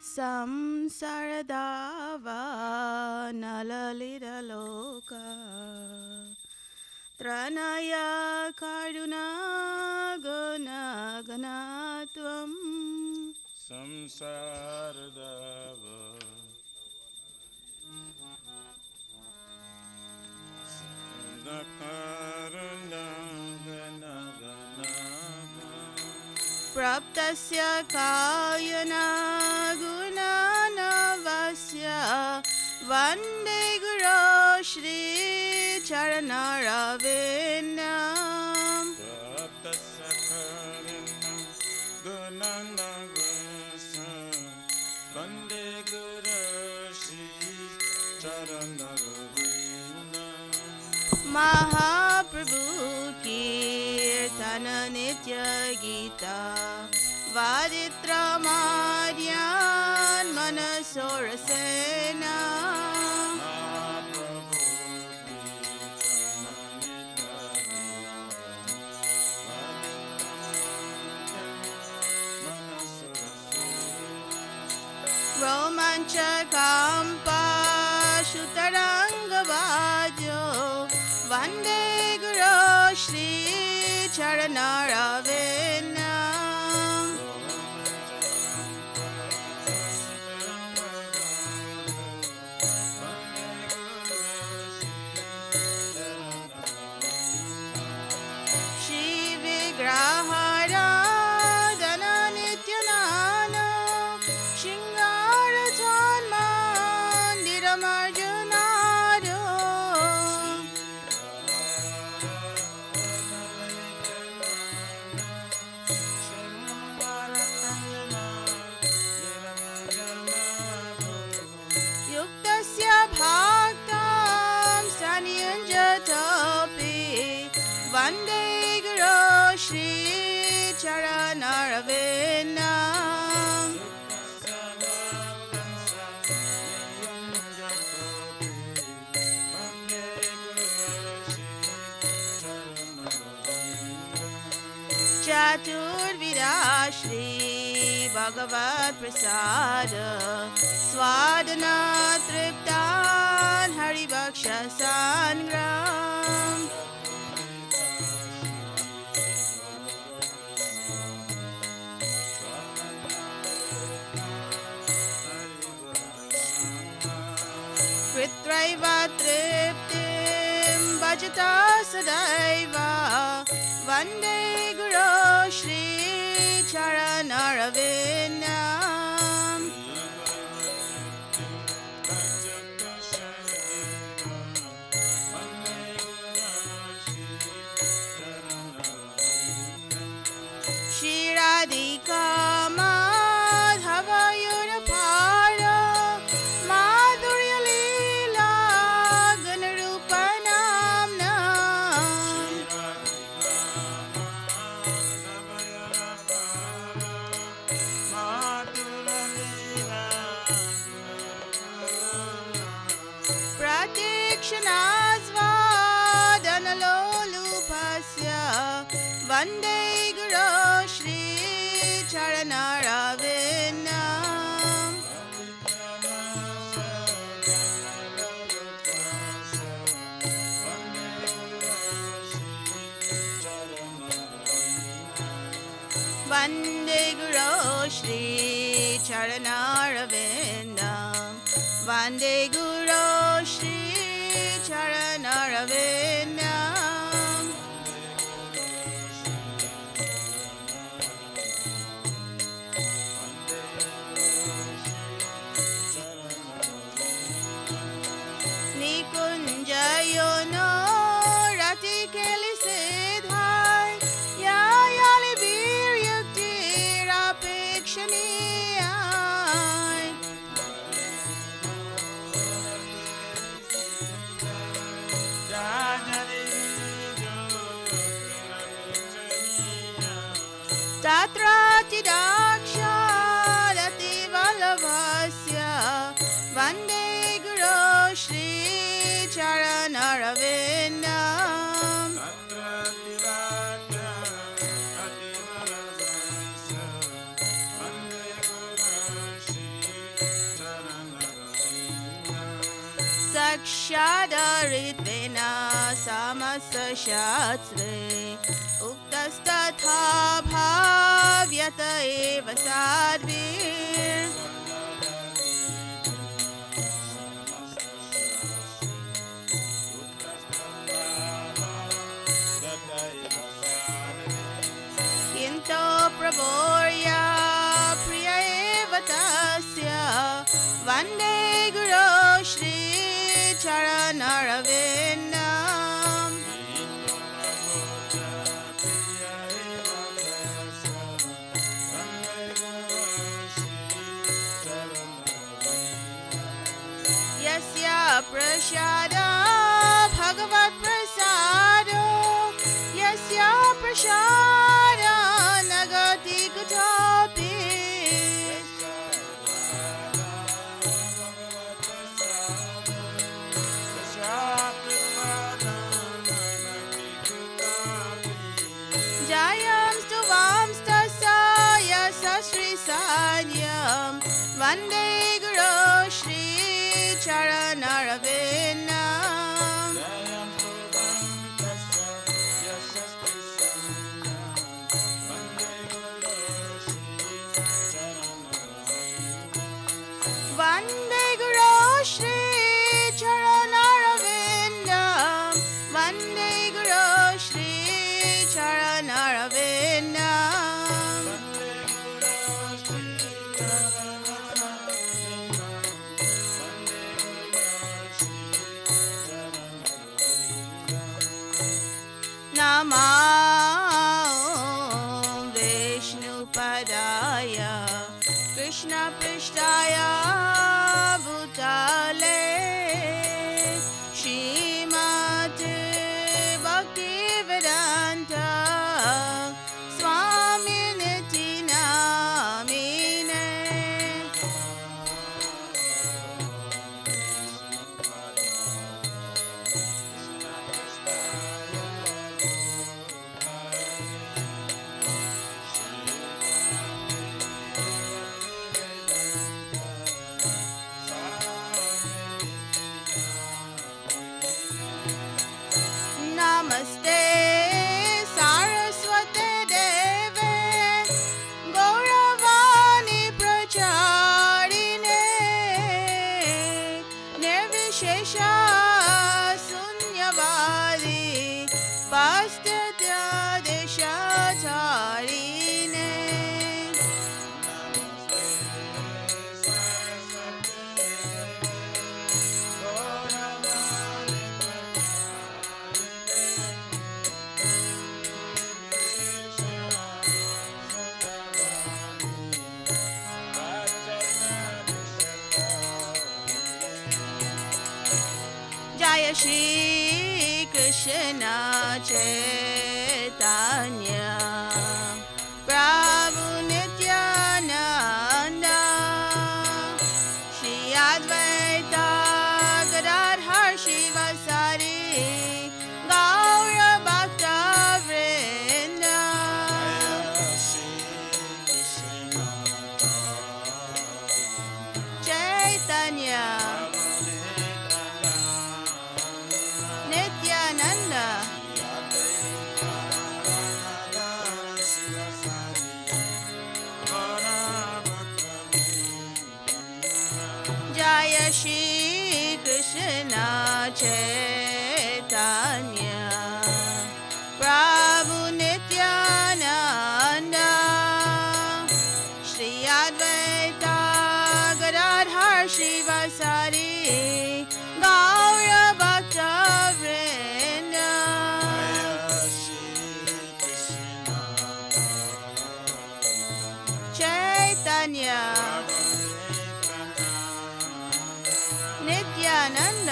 Samsaradava nalaliraloka Tranaya karuna guna ganatvam Samsaradava Karuna gana Praptasya kayana gunanavasya Vande Guru Shri Charanaravinam Praptasya kayana gunanavasya Vande Guru Shri Charanaravinam Mahaprabhu Kirtana Nitya Gita Vaditra Madhyan Manasorasena Mahaprabhu Romancha Kampa Shutaranga Vajo Vande Guru Shri Charanaravinam Shri Vigrahara Dana Nityanana Shingara Chanmandiram Arjunado Yuktasya bhaktam saniyunjatapi Vande Guru Shri Charanaravinam Chaturvida Shri Bhagavad Prasada Swadana Triptan Haribaksha Sangram Kritraiva Triptim Bhajata Sadaiva Vande Guru Shri Charanaravinam Shiradika Madhava Yurapara Madhurya Leela Ganarupanamna Pratikshanasvadanalolupasya Vande Guru Shri Charanaravinam Vande Guru Shri Charanaravinam Vande Guru Shri Charanaravinam Nikunjayono Rati Keli Siddhai Yayali Bir Yukti Rapikshaniyai Tatrati Daksha Dati Vallabhasya Vande Guru Shri Charanaravinam वाक्शादरित्वेना सामसशास्त्रे उक्तस्तथा भाव्यत एव साध्वीर् किन्तो प्रबोर्या प्रिय एव तस्य वन्दे गुरो श्रीचरणरविन्दम् यस्य प्रसादो भगवत्प्रसादो यस्य प्रसादो न गति कुतोऽपि जयंस्तु वांस्तस्य यस्य श्रीसान्यं वन्दे गुरो श्रीचरणरविन्दम् वन्दे गुरो श्रीचरणरविन्दम् वन्दे गुरो श्रीचरणरविन्दम् नमो विष्णुपदाय कृष्णपृष्ठाय भूतले श्रीमते भक्तिवेदान्त स्वामिनिति नामिने नमस्ते सारस्वते देवे गौरवाणी प्रचारिणे निर्विशेष शून्यवादी पाश्चात्य देशधारिणे जय श्री कृष्ण चैतन्य प्रभु नित्यानंद श्री अद्वैत गदाधर शिवसारी गौर भक्त वृंद चैतन्य नित्यानंद जय श्री कृष्ण चैतन्य प्रभु नित्यानंद श्री अद्वैत गदाधर शिवसारी गौर भक्त वृंद चैतन्य नित्यानंद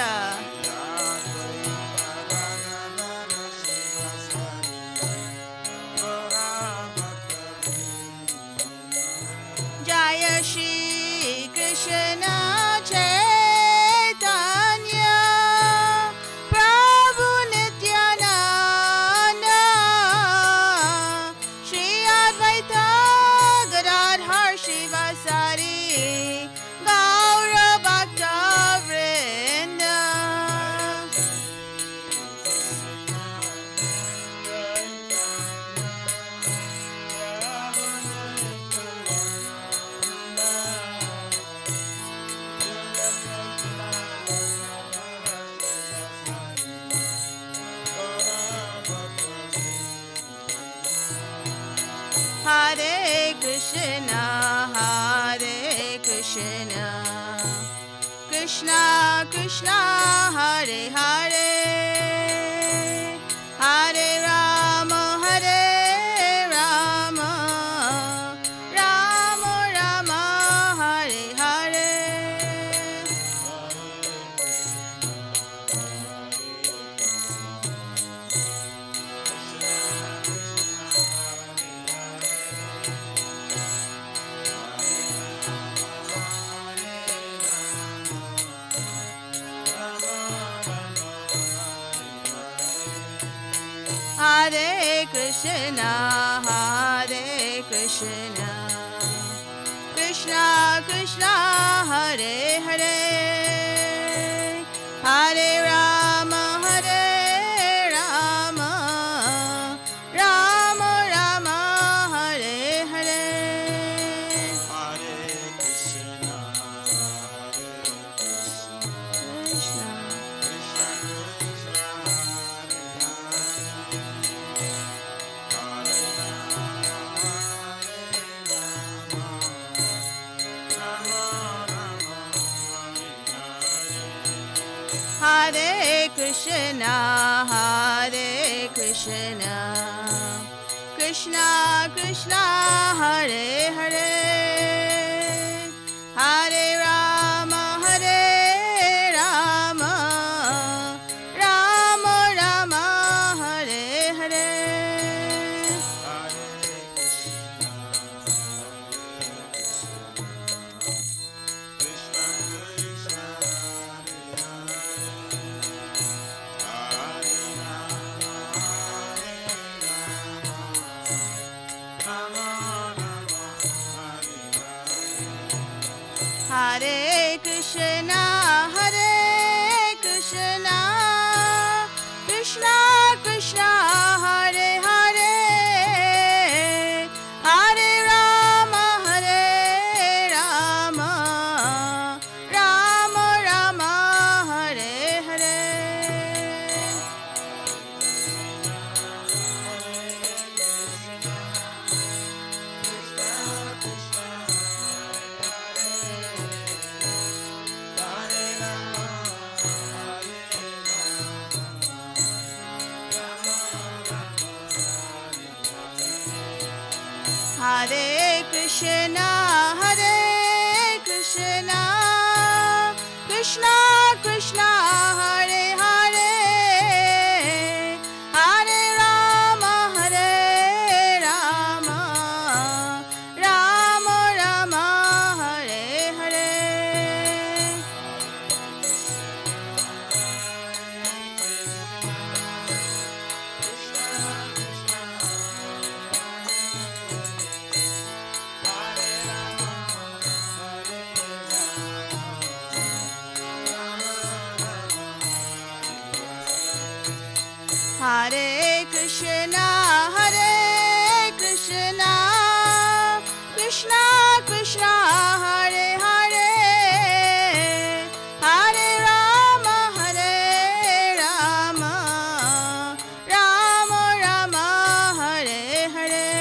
जय श्री कृष्ण चैतन्य प्रभु नित्यानंद श्री अद्वैत गदाधर शिवसारी गौर भक्त वृंद Krishna Krishna Hare Hare Hare Rama Hare Rama Rama Rama Hare Hare Hare Krishna Krishna Krishna Hare Hare Hare Rama Hare Rama Rama Rama Hare Hare Hare Krishna Krishna Krishna Krishna Hare Krishna Krishna Krishna Hare Hare Hare Rama Hare Rama Rama Rama Hare Hare Hare Krishna Krishna Krishna Hare Hare Hare Rama Hare Rama Rama Rama Hare Hare Hare Krishna Krishna Krishna Hare Hare Hare Rama Hare Rama Rama Rama Hare Hare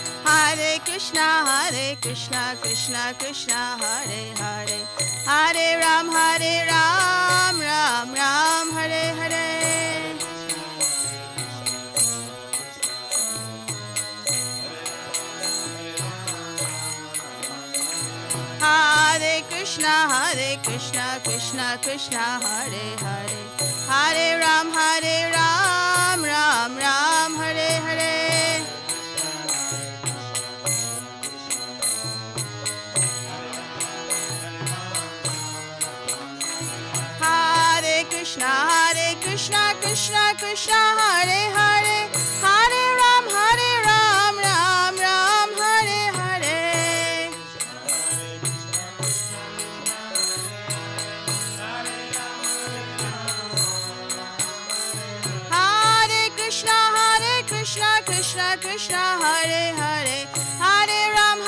Hare Krishna Krishna Krishna Hare Hare Hare Rama Hare Rama Rama Rama Hare Hare Hare Krishna Krishna Krishna Hare Hare Hare Ram Ram Ram Hare Hare Hare Krishna Krishna Krishna Hare Hare Hare Ram Ram Ram Hare Hare Hare Krishna Krishna Krishna Hare Hare Hare Ram Ram Ram Hare Hare Hare Krishna Krishna Krishna Hare Hare Hare Ram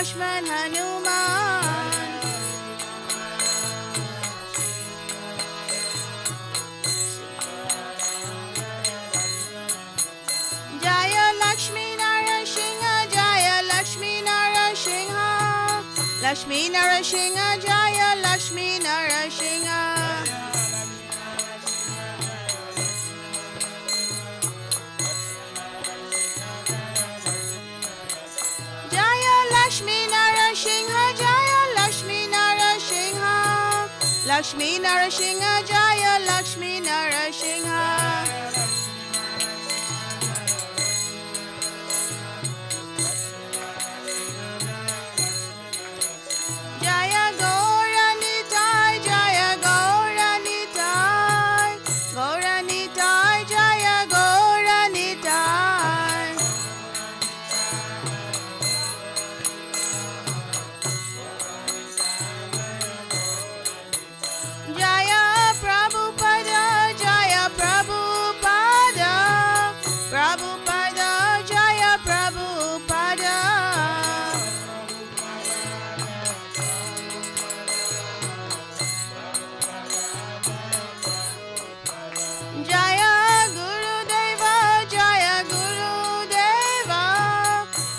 Lakshman Hanuman. Jaya Lakshmi Narasingha, Jaya Lakshmi Narasingha, Lakshmi Narasingha, Jaya Lakshmi Narasingha. Jaya Lakshmi Narasingha, Jaya Lakshmi Narasingha, Lakshmi Narasingha, Jaya Lakshmi Narasingha. Jaya Gauranitai, Jaya Gauranitai, Gauranitai, Jaya Gauranitai. Jaya Prabhupada, Jaya Prabhupada, Prabhupada, Jaya Prabhupada. Jaya Gurudeva, Jaya Gurudeva,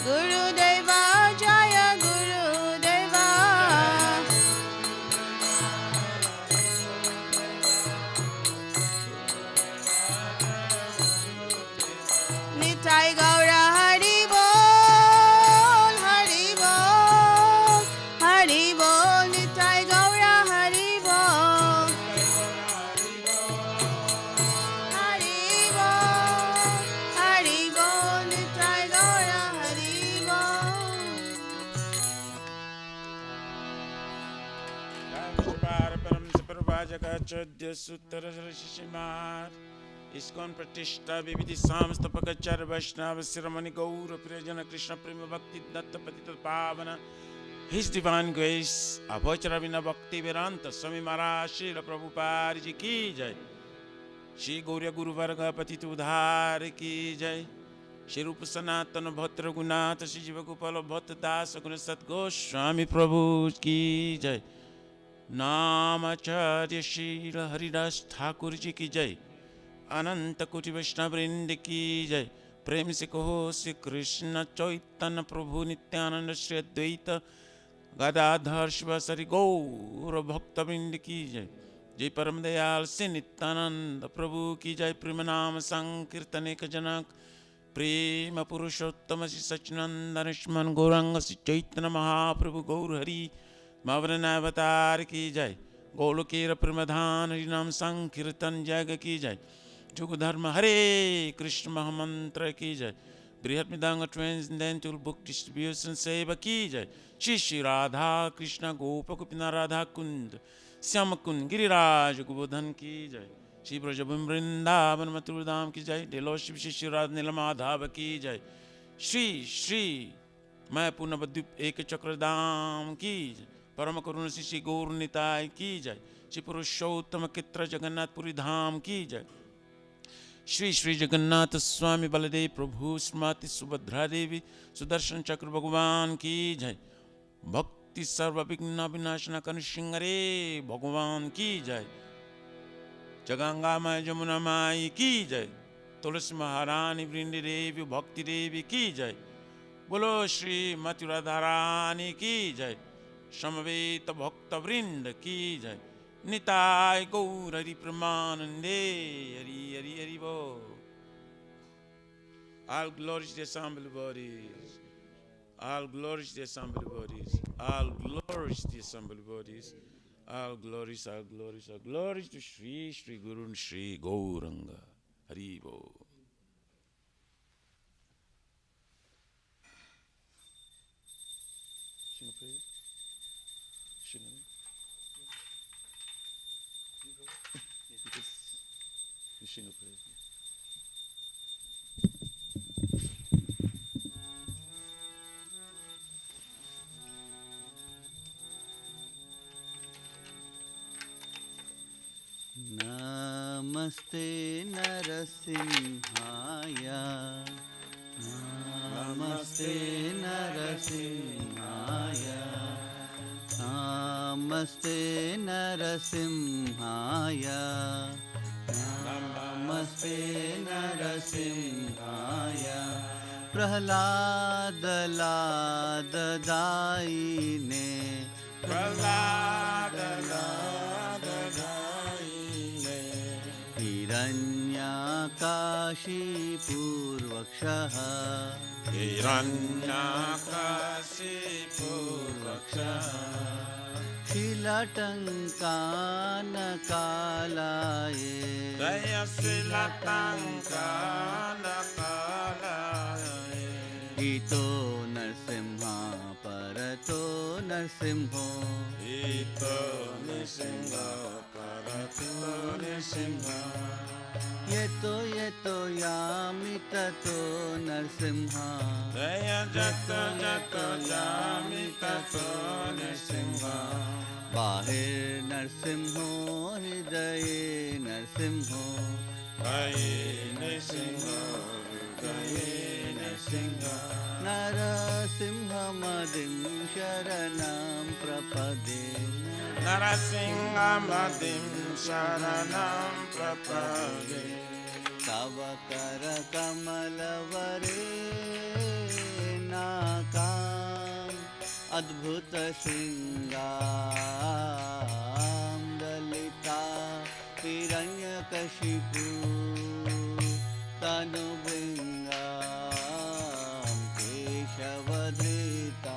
Gurudeva, Jaya Gurudeva. Nitai Gaura Hari Bol, Hari Bol, Hari Bol, Nitai Gaura Hari Bol. Hari Bol, Hari Bol, Nitai Gaura Hari Bol. ISKCON प्रतिष्ठा विविधि समस्तपकचर वैष्णव शिरोमणि गौर प्रियजन कृष्ण प्रेम भक्ति दत्त पतित पावन His divine grace अभोचर बिना भक्ति वेदांत स्वामी महाराज श्रील प्रभुपाद जी की जय। श्री गौर्य गुरु वर्ग पतित उद्धार की जय। श्री रूप सनातन भद्र गुनाथ श्री जीव गोपाल भट्ट दास गुण सद्गोस्वामी प्रभु की जय। नामाचार्य श्री हरिदास ठाकुर जी की जय। अनंत कोटि वैष्णव वृंद की जय। प्रेम से कहो श्री कृष्ण चैतन्य प्रभु नित्यानंद श्री अद्वैत गदाधर शिवासरि गौर भक्त वृंद की जय। जय परम दयाल श्री नित्यानंद प्रभु की जय। प्रेम नाम संकीर्तन एक जनक प्रेम पुरुषोत्तम श्री सच्चिदानंद स्मरण गौरांग श्री चैतन्य महाप्रभु गौर हरि मावरण अवतार की जय। गोलोकेर प्रमधान हरि नाम संकीर्तन जग की जय। जुग धर्म हरे कृष्ण महामंत्र की जय। बृहत मृदंग ट्रांसडेंटल बुक डिस्ट्रीब्यूशन सेवा की जय। श्री श्री राधा कृष्ण गोप गोपीनाथ राधा कुंद श्याम कुंद गिरिराज गोवर्धन की जय। श्री ब्रज वृंदावन मथुरा धाम की जय। डेलो शिव श्री राधा नीलमाधव की जय। श्री श्री मैं पूर्णवद्वीप एक चक्रधाम की जय। परम करुण श्री गौर निताय की जय। श्री पुरुषोत्तम चित्र जगन्नाथपुरी धाम की जय। श्री श्री जगन्नाथ स्वामी बलदेव प्रभु श्रीमती सुभद्रा देवी सुदर्शन चक्र भगवान की जय। भक्ति सर्व विघ्न विनाशना कन सिंहरे भगवान की जय। जगंगा माय जमुना माई की जय। तुलसी महारानी वृंदी देवी भक्ति देवी की जय। बोलो श्री मथुरा धारानी की जय। समवेत भक्त वृंद की जय। निताय गौर हरि प्रमानंदे हरि हरि हरि बोल। All glories to the assembly bodies. All glories to the assembly bodies. All glories to the assembly bodies. All glories, all glories, all glories to Shri Shri Guru and Shri Gauranga. Hari Bol. Sing a prayer. Sing a You sing a prayer. Namaste Narasimhaya. Namaste Narasimhaya. नमस्ते नरसिंहाय नमस्ते नरसिंहाय प्रहलाद लाददायिने प्रहलाद लाददायिने हिरण्याकाशीपूर्वक्षः हिरण्याकाशीपूर्वक्षः शिलटङ्कानकालाये जयशिलटङ्कानकालाये इतो नरसिंहा परतो नरसिंहो इतो नृसिंह परतो नृसिंह यतो यतो यामि ततो नरसिंहा जय जत जत जामि ततो नृसिंह बाहिर्नरसिंहो हृदये नरसिंहो हये नृसिंह हृदये नृसिंह नरसिंहमदिं शरणं प्रपदे नरसिंहमदिं शरणं प्रपदे तव करकमलवरे नाकाम् अद्भुतशृङ्गां दलिता हिरण्यकशिपु तनुभृङ्गां केशवधृता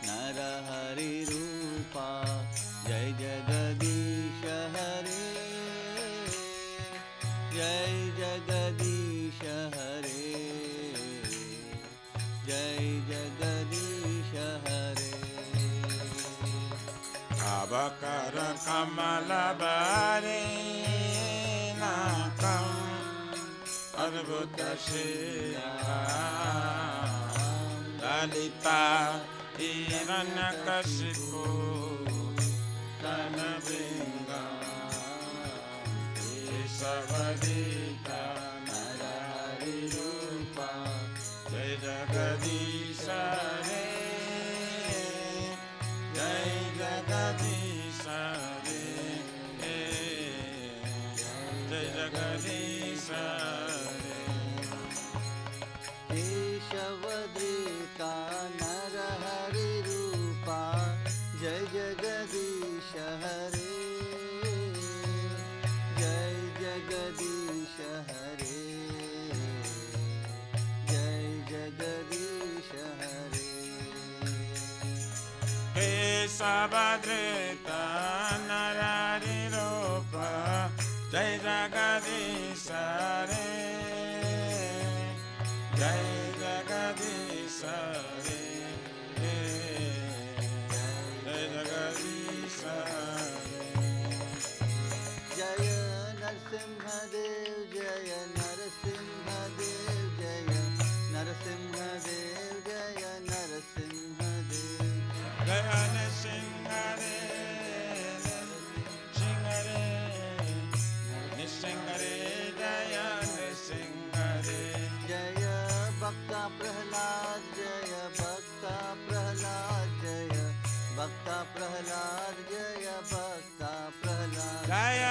नरहरिरूपा जय जगदीश हरे जय जगदीश हरे जय जगदीश हरे अवकर कमलबरे नाकम् अद्भुतशृङ्गां ललिता हिरण्यकशिपु तनुभृङ्गां केशवधृता नरहरिरूपा जय जगदीश हरे जय जगदीश हरे जय जगदीश हरे केशवधृता नरहरिरूपा जय जगदीश हरे जय जगदीश हरे जय जगदीश हरे केशवधृता नरहरिरूपा जय जगदीश हरे जय जगदीश हरे जय जगदीश हरे जय नरसिंहदेव जय नरसिंहदेव जय नरसिंहदेव जय नरसिंहदेव जय नृसिंहरे सिंहरे नृसिंहरे जय नृसिंहरे जय भक्ता प्रहलाद जय भक्ता प्रहलाद जय भक्ता प्रहलाद जय भक्ता प्रहलाद जय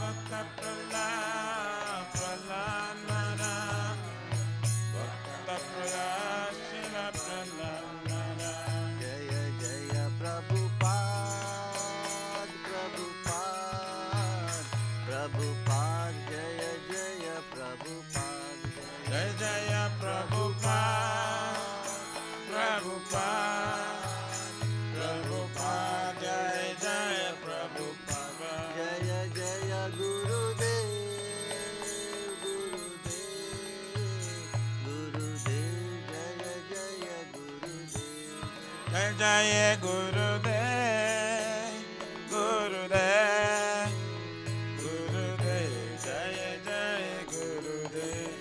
भक्त प्रहलाद प्रहलाद नरा भक्त प्रहलाद शिव प्रहलाद नरा जय जय प्रभुपाद प्रभुपाद प्रभुपाद जय जय प्रभुपाद जय जय प्रभुपाद प्रभुपाद प्रभुपाद जय जय प्रभुपाद जय जय गुरुदेव गुरुदेव गुरुदेव जय जय गुरुदेव जय जय गुरुदेव गुरुदेव गुरुदेव जय जय गुरुदेव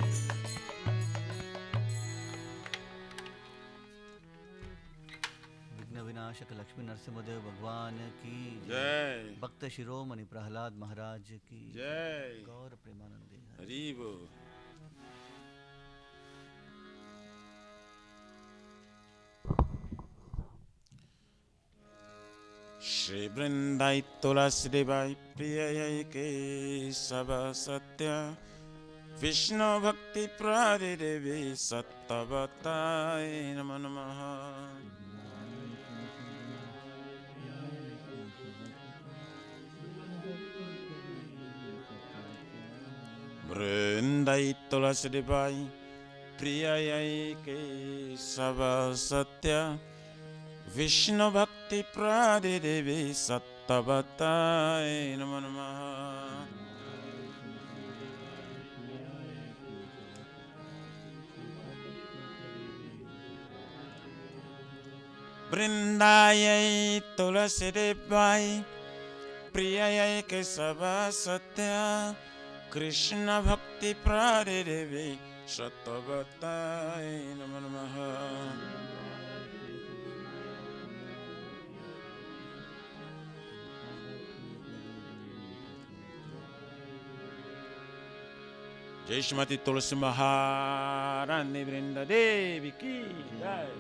विघ्न विनाशक लक्ष्मी नरसिंहदेव भगवान की जय भक्त शिरोमणि प्रहलाद महाराज की जय गौर प्रेमानंदे हरि बोल श्री वृंदाई तुलसी देवाई प्रिय के सब सत्य विष्णु भक्ति प्रादि देवी सत्तवताय नमो नमः। वृंदाई तुलसी देवाई प्रिय के सब सत्य विष्णु भक्ति प्रादि देवी सत्तवताय नमो नमः। वृंदायै तुलसी देवाय प्रिय के सब सत्य कृष्ण भक्ति प्रादि देवी सत्तवताय नमो नमः। जय श्रीमती तुलसी महारानी वृंदा देवी की जय।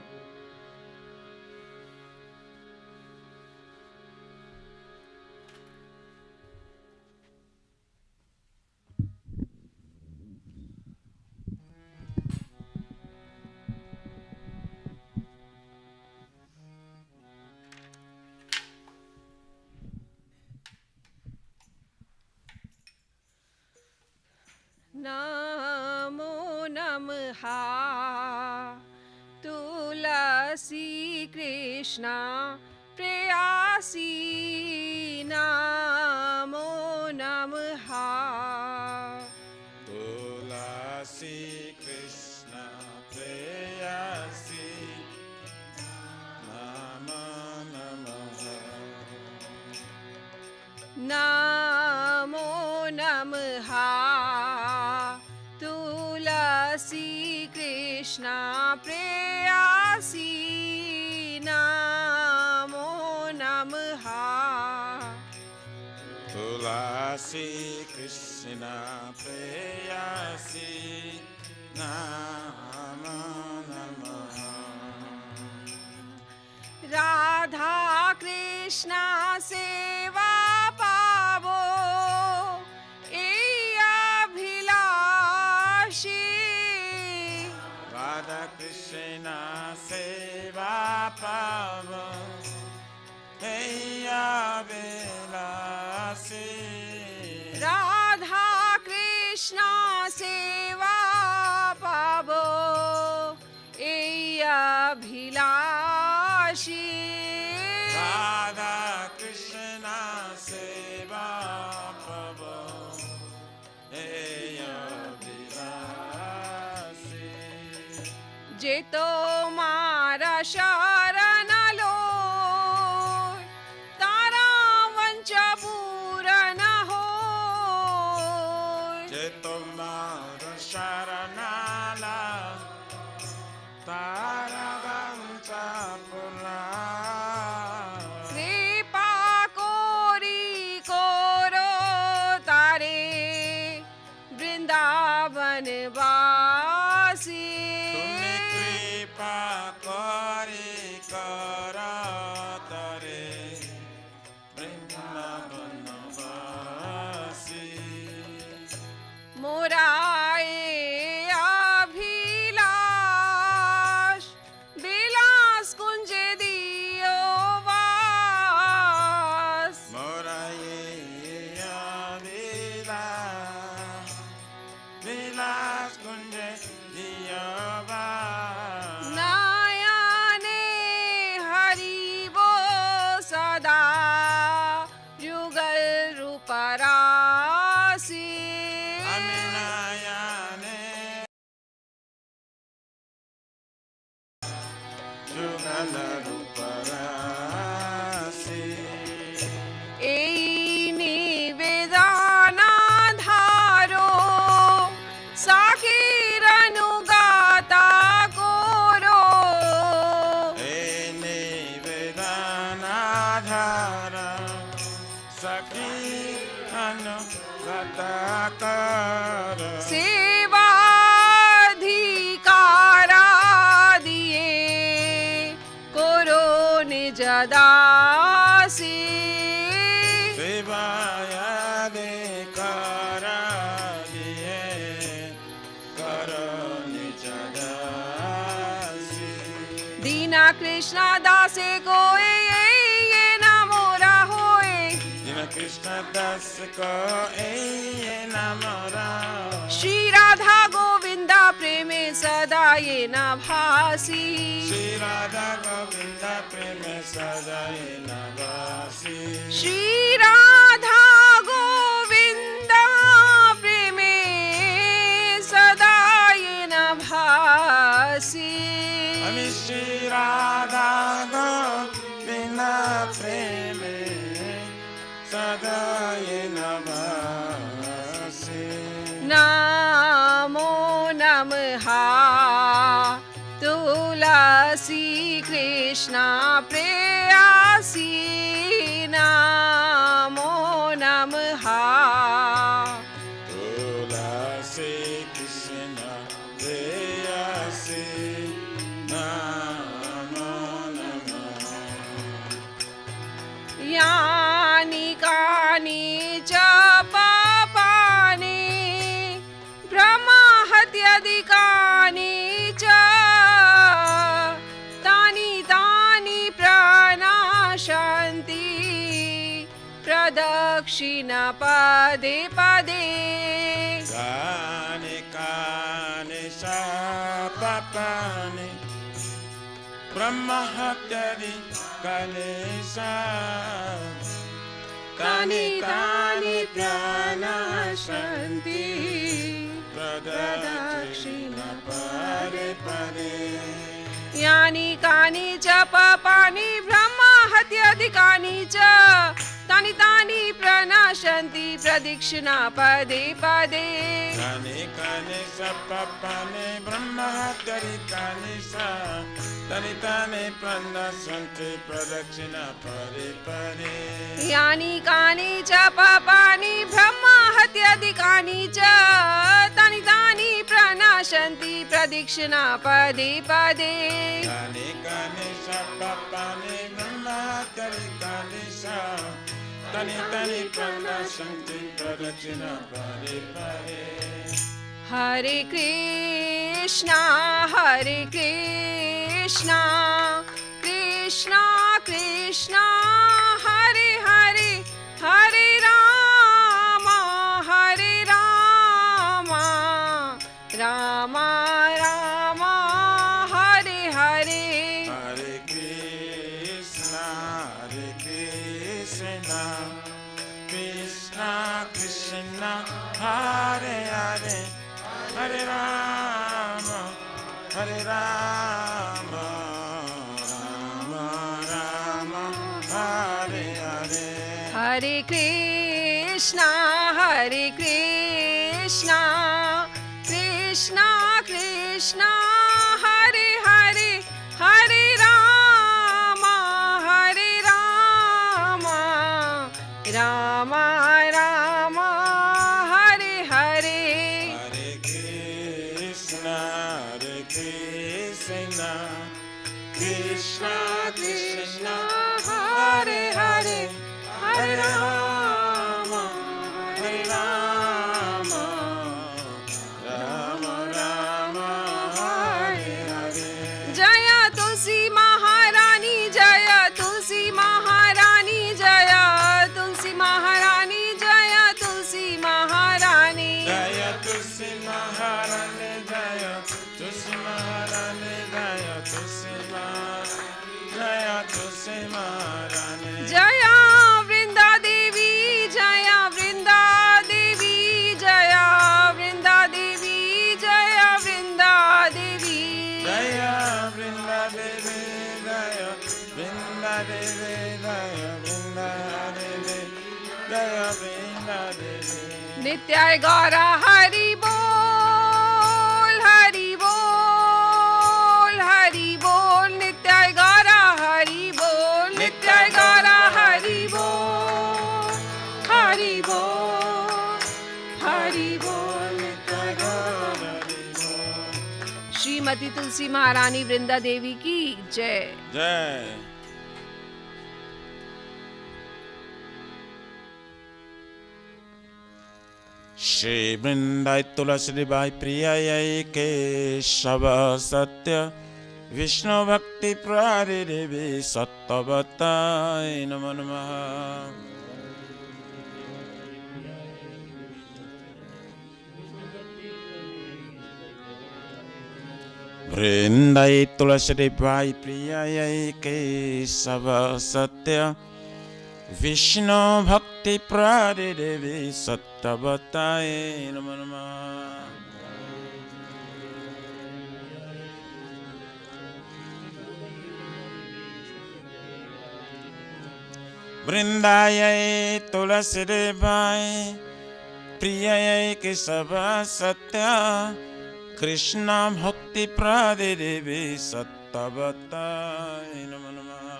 नमो नमः तुलसी कृष्णा प्रेयसी नमो नमः तुलसी कृष्ण प्रेयसी नमो नमः। नमो नमः तुलसी कृष्णा प्रेयसी नमो नमः। तुलसी कृष्ण प्रेयसी नमो नमः। राधा कृष्णा सेवा पावो राधा कृष्ण सेवा पावो अभिलाषी। राधा कृष्णा सेवा पावो अभिलाषी। राधा कृष्ण सेवा पावो जे मारा शरण लो तारा वंच पूरन हो। जे मारा शरण ला तारा वंच पूरन। कृपा कोरी कोरो तारे वृंदावन वासी। मोराए अभिलाष विलास कुंज दियो वास। मोराए अभिलाष विलास कुंज दियो वास। नयने हरिवो सदा युगल रूपरासी। सेवाधिकारा दिए कोरो निज दासी। से कोई ये ना मोरा होए। जिन कृष्ण दास को ये न मोरा। श्री राधा गोविंदा प्रेमे सदा ये न भासी। श्री राधा गोविंद प्रेम सदा ये न भासी। श्री राधा गोविंदा प्रेमे सदा ये न भासी। हमें श्री राधा गोविंद प्रेम सदा ये न भासी। नमो नमः तुलसी कृष्णा प्रेयसी। नमो नमः तुलसी कृष्ण प्रेयसी। नमो नमः। यानि कानि च पापानि ब्रह्महत्यादिकानि च तानि तानि प्रणाशन्ति प्रदक्षिण पदे पदे। कानि कानि पापानि ब्रह्महत्यादि कानि तानि तानि प्रणाशन्ति प्रदक्षिण पदे पदे। यानि कानि च पापानि ब्रह्महत्यादिकानि च तानि तानि प्रणाशन्ति प्रदक्षिणा पदे पदे। कानि कानि पापानि ब्रह्महत्यादि कानि तानि तानि प्रणाशन्ति प्रदक्षिण पदे पदे। यानि कानि च पापानि ब्रह्महत्यादिकानि च तानि तानि प्रणाशन्ति प्रदक्षिणा पदे पदे। कानि कानि पापानि ब्रह्महत्यादि कानि तानि तानि प्रणाशन्ति प्रदक्षिण पदे पदे। हरे कृष्णा कृष्णा कृष्णा हरे हरे हरे राम राम राम हरे हरे। हरे कृष्णा कृष्णा कृष्णा हरे हरे हरे राम राम राम हरे हरे। हरे कृष्णा कृष्णा कृष्णा हरे हरे हरे राम राम राम हरे हरे। हरे कृष्णा कृष्णा कृष्णा हरे हरे हरे राम राम हरे हरे। जय तुलसी महारानी जय तुलसी महारानी जय तुलसी महारानी जय तुलसी महारानी। जय तुलसी महारानी जय तुलसी महारानी जय तुलसी महारानी। जय वृंदा देवी जय वृंदा देवी जय वृंदा देवी जय वृंदा देवी। जय वृंदा देवी जय वृंदा देवी जय वृंदा देवी जय वृंदा देवी। नित्याय गौरा हरि बोल हरि बोल हरि बोल। नित्याय गौरा हरि बोल नित्याय गौरा हरि बोल हरि बोल हरि बोल नित्याय गौरा। श्रीमती तुलसी महारानी वृंदा देवी की जय। जय। श्री वृंदाय तुलसी बाई प्रिय केशव सत्य Vishnu Bhakti Pradideve Sattvatai Namo Namaha. Vrindai Tulasi Devai Priyai Kesava Satya Vishnu Bhakti Pradideve Sattvatai Namo Namaha. Vrindayai Tulasi Devai Priyai Kesava Satya Krishna Bhakti Pradideve Sattvatai Namo Namaha.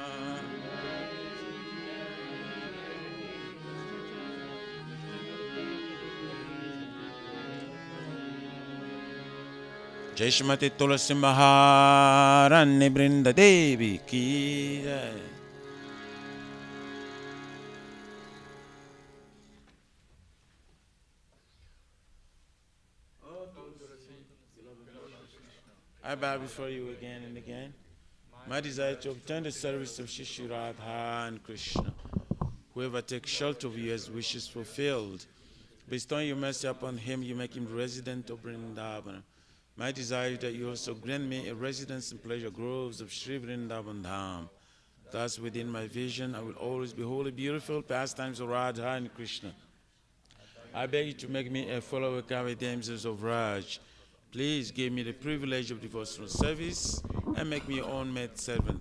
Jai Shrimati Tulasi Maharani Brinda Devi Ki Jai. I bow before you again and again. My desire to obtain the service of Shri Radha and Krishna. Whoever takes shelter of you has wishes fulfilled. Bestowing your mercy upon him, you make him resident of Vrindavan. My desire is that you also grant me a residence in pleasure groves of Sri Vrindavan Dham. Thus, within my vision, I will always behold the beautiful pastimes of Radha and Krishna. I beg you to make me a follower of the damsels of Raj. Please give me the privilege of devotional service and make me your own maid servant.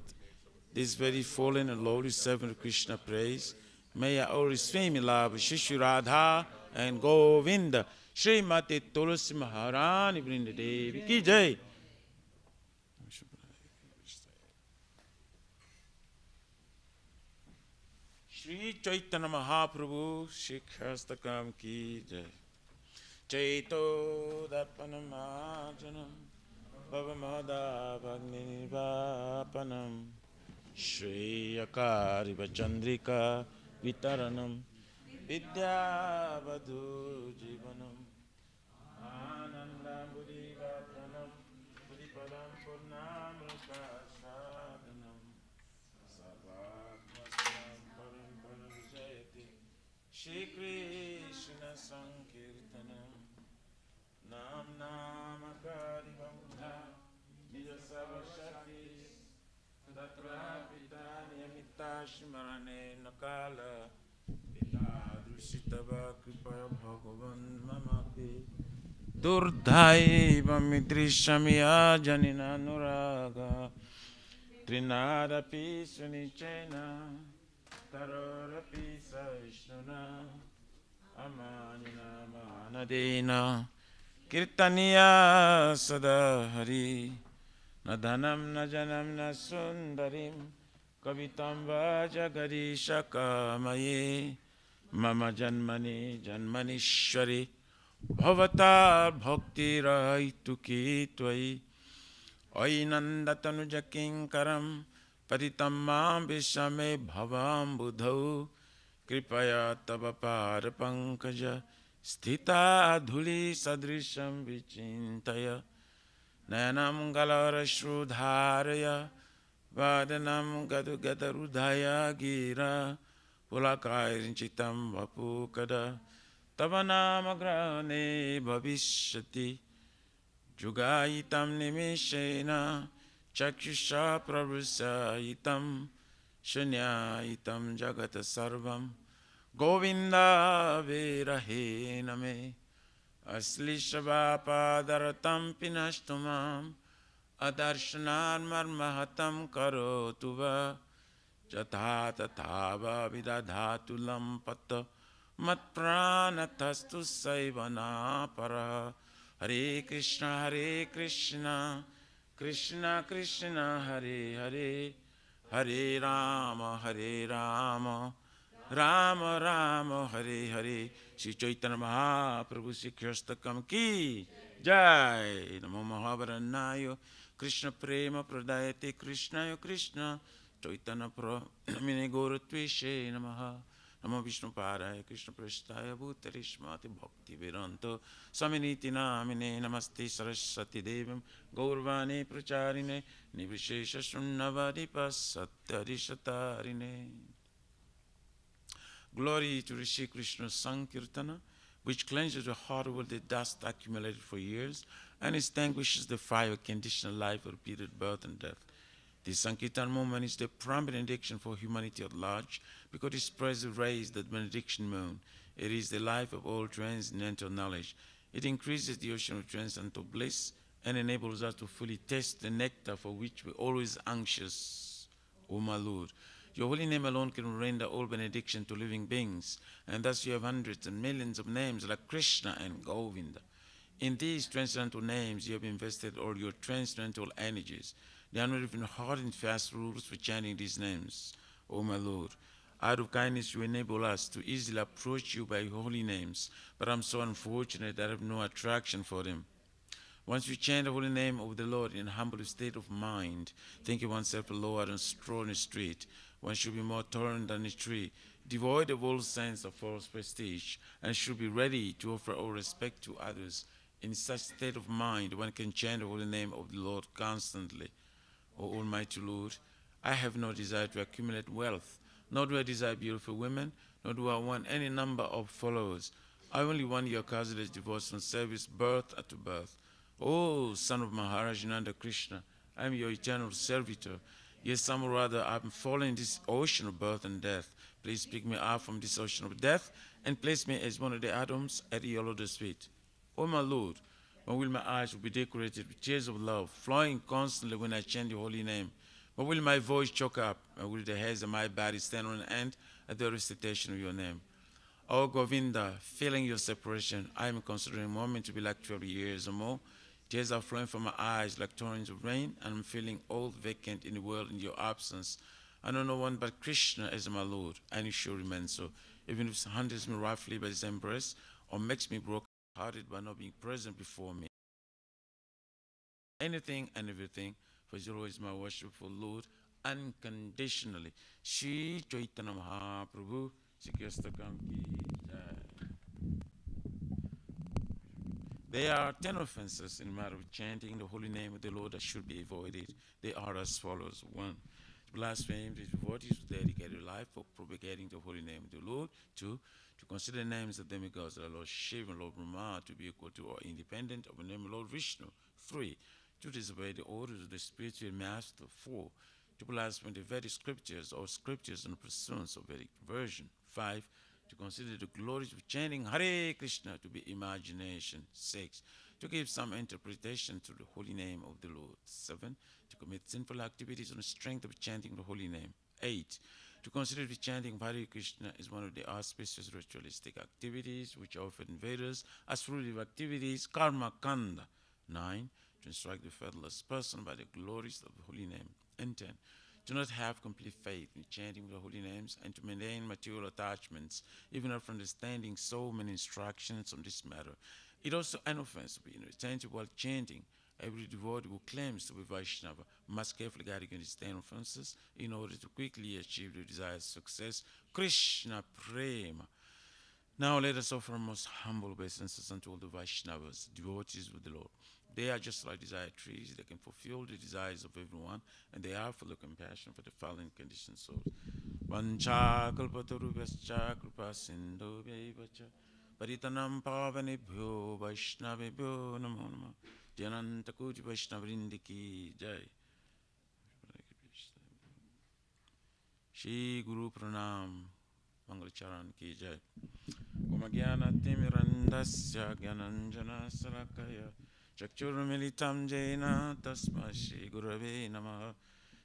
This very fallen and lowly servant of Krishna prays. May I always fame in love with Shri Radha and Govinda. Srimati Tulasi Maharani Vrinda Devi Ki Jai. Shri Chaitanya Mahaprabhu Shikhastakam Ki Jai. Chaito Dapanamajanam Bhavamada Vagninivapanam Shri Akariva Chandrika Vitaranam Vidyavadhu Jivanam Ananda Buddhivatanam Buddhipadam Purnamrita Sadhanam Sarvatmasam Param Param Jayati Shri Krishna Sankirtanam Nam Namakari Vamudha Nija Savashati Tatra Pita Niyamita Shimarane Nakala Pita Drushitava Kripaya Bhagavan Mamaki Durdhai Vamidrishamya Janina Nuraga Trinada Pisunichena Tarorapi Saishnuna Amanina Manadena Kirtaniya Sadahari Nadhanam Najanam Nasundarim Kavitam Vajagari Shakamaye Mama Janmani Janmanishwari Bhavata Bhakti Raituki Tvai Ainandatanu Jakinkaram Patitam Mam Vishame Bhavam Budhau Kripaya Tava Par Pankaja Sthita Dhuli Sadrisham Vichintaya Nayanam Galara Shrudharaya Vadanam Gadu Gadarudhaya Gira Pulakairinchitam Vapukada Tavanamagrane Bhavishati Jugaitam Nimishena Chakshusha Prabhusaitam Shunyaitam Jagata Sarvam Govinda Virahe Name Aslishabhapadaratam Pinashtumam Adarshanan Marmahatam Karotuva Jatha Tathava Vidadhatulam Pata Matpranatastu Saivana Para Hare Krishna Krishna Krishna Hare Hare Hare Rama Rama Rama Hare Hare Shri Chaitanya Mahaprabhu Sikhastakam Ki Jai Namo Mahavaranayo Krishna Prema Pradayate Krishna Chaitanya Pramine Goratvishe Namaha Namo Vishnu Paraya Krishna Prasthaya Bhutale Shmati Bhakti Vedanto Saminiti Namine Namaste Saraswati Devam Gaurvane Pracharine Nivishesha Shunnavadi Pasattari Shatarine. Glory to Rishi Krishna's Sankirtana, which cleanses the heart of the dust accumulated for years and extinguishes the fire of conditional life of repeated birth and death. This Sankirtan movement is the prime benediction for humanity at large because it spreads the rays that benediction moon. It is the life of all transcendental knowledge. It increases the ocean of transcendental bliss and enables us to fully taste the nectar for which we're always anxious. O my Lord, your holy name alone can render all benediction to living beings, and thus you have hundreds and millions of names like Krishna and Govinda. In these transcendental names, you have invested all your transcendental energies. There are not even hard and fast rules for chanting these names. O my Lord, out of kindness you enable us to easily approach you by your holy names, but I'm so unfortunate that I have no attraction for them. Once you chant the holy name of the Lord in a humble state of mind, thinking oneself lower and straw in the street, one should be more tolerant than a tree, devoid of all sense of false prestige, and should be ready to offer all respect to others. In such state of mind, one can chant the holy name of the Lord constantly. O Almighty Lord, I have no desire to accumulate wealth, nor do I desire beautiful women, nor do I want any number of followers. I only want your causeless devotion service birth to birth. O son of Maharaj Nanda Krishna, I am your eternal servitor. Yes, some or other I am falling in this ocean of birth and death. Please pick me up from this ocean of death and place me as one of the atoms at your lotus feet. O my Lord, when will my eyes be decorated with tears of love, flowing constantly when I chant your holy name? When will my voice choke up, and will the hairs of my body stand on end at the recitation of your name? O Govinda, feeling your separation, I am considering a moment to be like 12 years or more. Tears are flowing from my eyes like torrents of rain, and I'm feeling all vacant in the world in your absence. I know no one but Krishna as my Lord, and you shall remain so, even if it handles me roughly by his embrace, or makes me broken-hearted by not being present before me. Anything and everything, for he is always my worshipful Lord, unconditionally. Shri Chaitanya Mahaprabhu, Shri Krishna Ki Jai. There are 10 offenses in the matter of chanting the holy name of the Lord that should be avoided. They are as follows. 1. To blaspheme the devotees who dedicate their life for propagating the holy name of the Lord. 2. To consider names of demigods like Lord Shiva and Lord Brahma to be equal to or independent of the name of Lord Vishnu. 3. To disobey the orders of the spiritual master. 4. To blaspheme the Vedic scriptures or scriptures in pursuance of Vedic version. 5. To consider the glories of chanting Hare Krishna to be imagination. 6. To give some interpretation to the holy name of the Lord. 7. To commit sinful activities on the strength of chanting the holy name. 8. To consider the chanting of Hare Krishna is one of the auspicious ritualistic activities which are offered in Vedas as fruitive activities, karma kanda. 9. To instruct the faithless person by the glories of the holy name. And 10. Do not have complete faith in chanting the holy names and to maintain material attachments, even after understanding so many instructions on this matter. It also an offense to be inattentive while chanting. Every devotee who claims to be Vaishnava must carefully guard against 10 offenses in order to quickly achieve the desired success. Krishna Prema. Now let us offer our most humble obeisances unto all the Vaishnavas, devotees of the Lord. They are just like desired trees. They can fulfill the desires of everyone, and they are full of compassion for the fallen conditioned souls. Vancha kalpatarubhascha kripa sindhubhaivacha paritanam pavanebhyo vaishnavebhyo namo namo Dyananta Kuti Vaishnavrinda ki jai. Shri Guru Pranam Mangala Charan ki jai. Om Jnana Timirandasya Jnananjana Salakaya Chakshurmilitam Jena Tasma Shri Gurave Namaha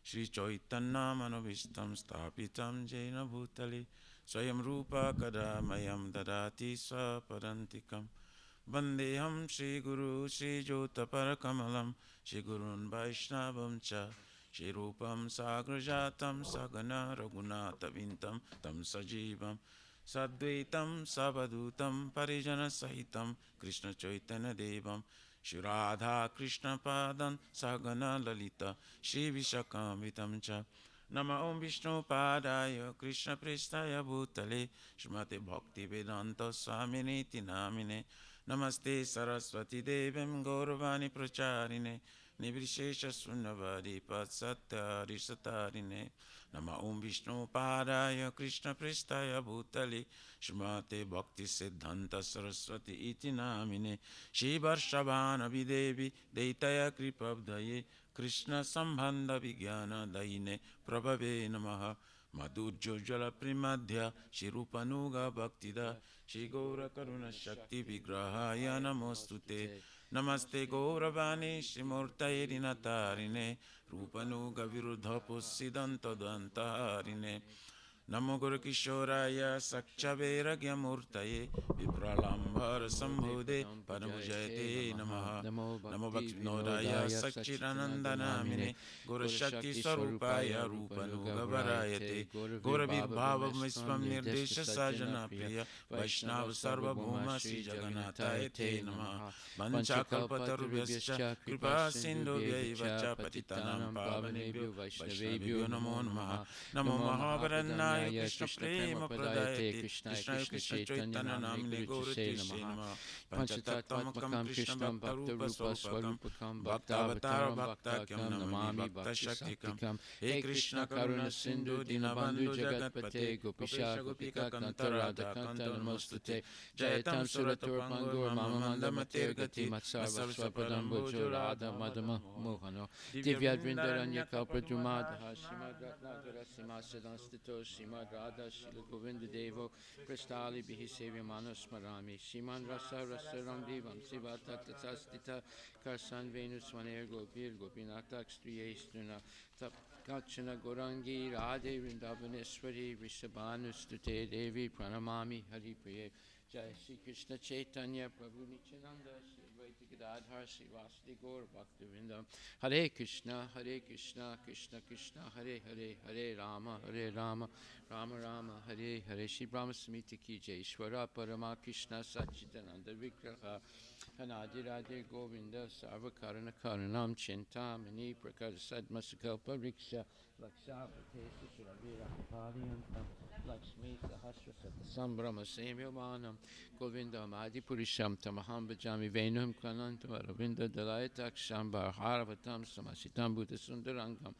Shri Chaitanya Manovistam Stapitam Jena Bhutali Swayam Rupa Kadamayam Dadati Swapadantikam Vandeham Shri Guru Shri Jotapara Shri Gurun Vaishnavam Cha Shri Rupam Sagrajatam Sagana Raghunata Vintam Tam Sajivam Sadvaitam Savadutam Parijana Sahitam Krishna Chaitanya Devam Shri Radha Krishna Padan Sagana Lalita Shri Vishakamitam Cha Nama Om Vishnu Padaya Krishna Prestaya Bhutale Shrimate Bhakti Vedanta Swaminiti Namine Namaste Saraswati Devim Gauravani Pracharine Nirvishesha Sunnavadi Patsatya Risatarine Nama Om Vishnu Padaya Krishna Prestaya Bhutale Shrimate Bhakti Siddhanta Saraswati Iti Namine Shivarshabhana Videvi Deitaya Kripabdaye Krishna Sambandha Vijnana Daine Prabhave Namaha Madhujjala Primadhya Shirupanuga Bhaktida Shri Gaura Karuna Shakti Vigrahaya Namostute Namaste Gauravani Shrimurtaye Rinatarine Rupanuga Viruddha Pussidanto Dantarine Namo Guru Kishoraya Sakchavera Murtaye Vipralambar Sambhude Paramujayate Namaha Namo Bhakti Nodaya Sakchiranandanamine Guru Shakti Sarupaya Rupanuga Varayate Guru Virbhava Visvam Nirdesha Sajana Priya Vaishnava Sarva Bhuma Sri Jagannataya Te Namaha Vancha Kalpatarubhyascha Kripa Sindhu Vyaivacha Patitanam Pavanebhyo Vaishnavebhyo Namo Namaha Namo Mahabharana Krishna Prema Pradayate Krishna Krishna Chaitanya Namine Gaurate Namaha Panchatattvamakam Krishna Bhaktarupa Swapakam Bhaktavataram Bhaktakyam Namami Bhakta Shaktikam He Krishna Karuna Sindhu Dinabandhu Jagatpate Gopisha Gopika Kanta Radha Kanta Namostute Jayatam Suratur Pangur Mama Mandamatir Gati Matsarva Swapadam Bhujo Radha Madhama Mohano Divya Vrindaranya Kalpadrumada Shimad Ratnagara Simhasadan Stito Shimad Radha Shila Govinda Devo Prastali Bihi Sevyamano Smarami Shiman Rasa Rasa Ramdivam Sivata Tatsastita Karsan Venus Swaner Gopir Gopinata Striye Struna Tap Gachana Gorangi Radhe Vrindavaneshwari Rishabhanu Stute Devi Pranamami Hari Priye Jai Shri Krishna Chaitanya Prabhu Nityananda Shri Advaita Gadadhar Shri Vasudeva Gaur Bhaktivinoda Hare Krishna Krishna Krishna Hare Hare Hare Rama Rama Rama Hare Hare Shri Brahma Samhita Ki Jai Ishvara Parama Krishna Satchidananda Vigraha Anadi Radhe Govinda Sarva Karana Karanam Chintamani Prakara Sadmasakalpa Riksha Lakshavate Suravira Padiyantam Lakshmi Sahasra Satasambhrama Semyavanam Govinda Madi Purisham Tamaham Bhajami Venum Klanantam Aravinda Dalayataksam Bharavatam Samasitam Buddha Sundarangam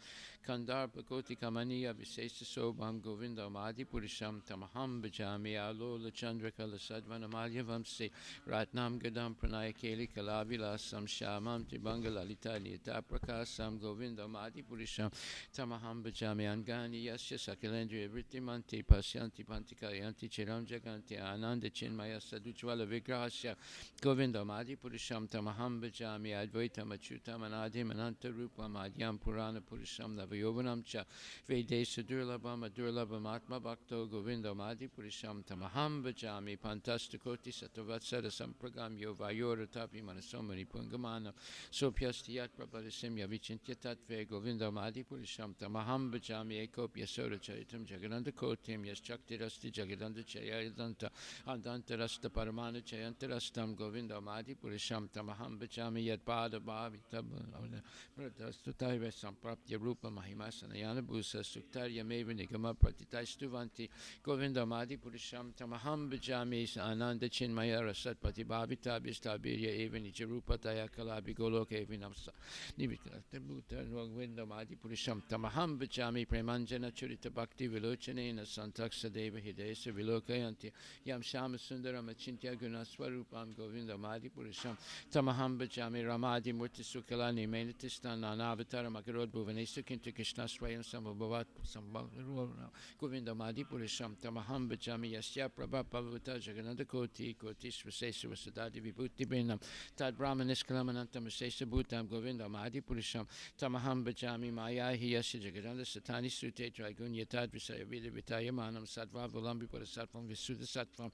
Kandar Bhagoti Kamaniya Visesa Sobham Govinda Madi Purisham Tamaham Bhajami Alola Chandrakala Sadvana Malyavamsi Ratnam Gadam Pranaya Keli Kalavilasam Shamam Tribanga Lalita Nita Prakasam Govinda Madi Purisham Tamaham Bhajami Angani Yasya Sakilendriya Vrittimanti Pasyanti Pantikayanti Chiram Jaganti Ananda Chinmaya Sadujvala Vigrahasya Govinda Madi Purisham Tamaham Bhajami Advaitam Achyutam Anadim Ananta Rupam Adyam Purana Purisham Navayovanam Cha Vedesa Durlabham Adurlabham Atma Bhakto Govinda Madi Purisham Tamaham Bhajami Pantastakoti Satavatsara Sampragam Yovayora Tapi Manasomani Pungamana Sopyastiyat Prabhadasimya Vichintya Tatve Govinda Madi Purisham Tamaham Bhajami Ekopya Sora Charitam Jagananda Kotim Yaschakti Rasti Jagadanda Chayadanta Andanta Rasta Paramana Chayanta Rastam Govinda Madi Purisham Tamaham Bhajami Yad Pada Bhavi Pratastutai Sampratya Rupa Mahimasanayana Bhusa Suktarya Meva Nigama Pratitai Stuvanti Govinda Madi Purisham Tamaham Bhajami Ananda Chinmaya Rasat Patibhavita Bistabirya Eva Nijarupa Taya Kalabi Goloka Evinamsa Nivikata Bhuta Govinda Madi Purisham Tamaham Bhajami Premanjana Churita Bhakti Vilochanena Santaksa Deva Hidesa Vilokayanti Yam Shama Sundaram Achintya Guna Swarupam Govinda Madi Purisham Tamaham Bhajami Ramadi Murti Sukalani Menatistan Nanavatar Makarod Bhuvanesa Kinta Krishna Swayam Sambhavat Sambhav Govinda Madi Purisham Tamaham Bhajami Yasya Prabha Pavuta Jagananda Koti Koti Svasesa Vasadadi Vibhuti Brinam Tad Brahmaniskalamananta Masesa Bhutam Govinda Madi Purisham Tamaham Bhajami Maya Hiyasya Jagananda Satani Sute Trigunya Tad Visaya Vida Vitaya Manam Sadva Volambi Purasatvam Visuddha Sattvam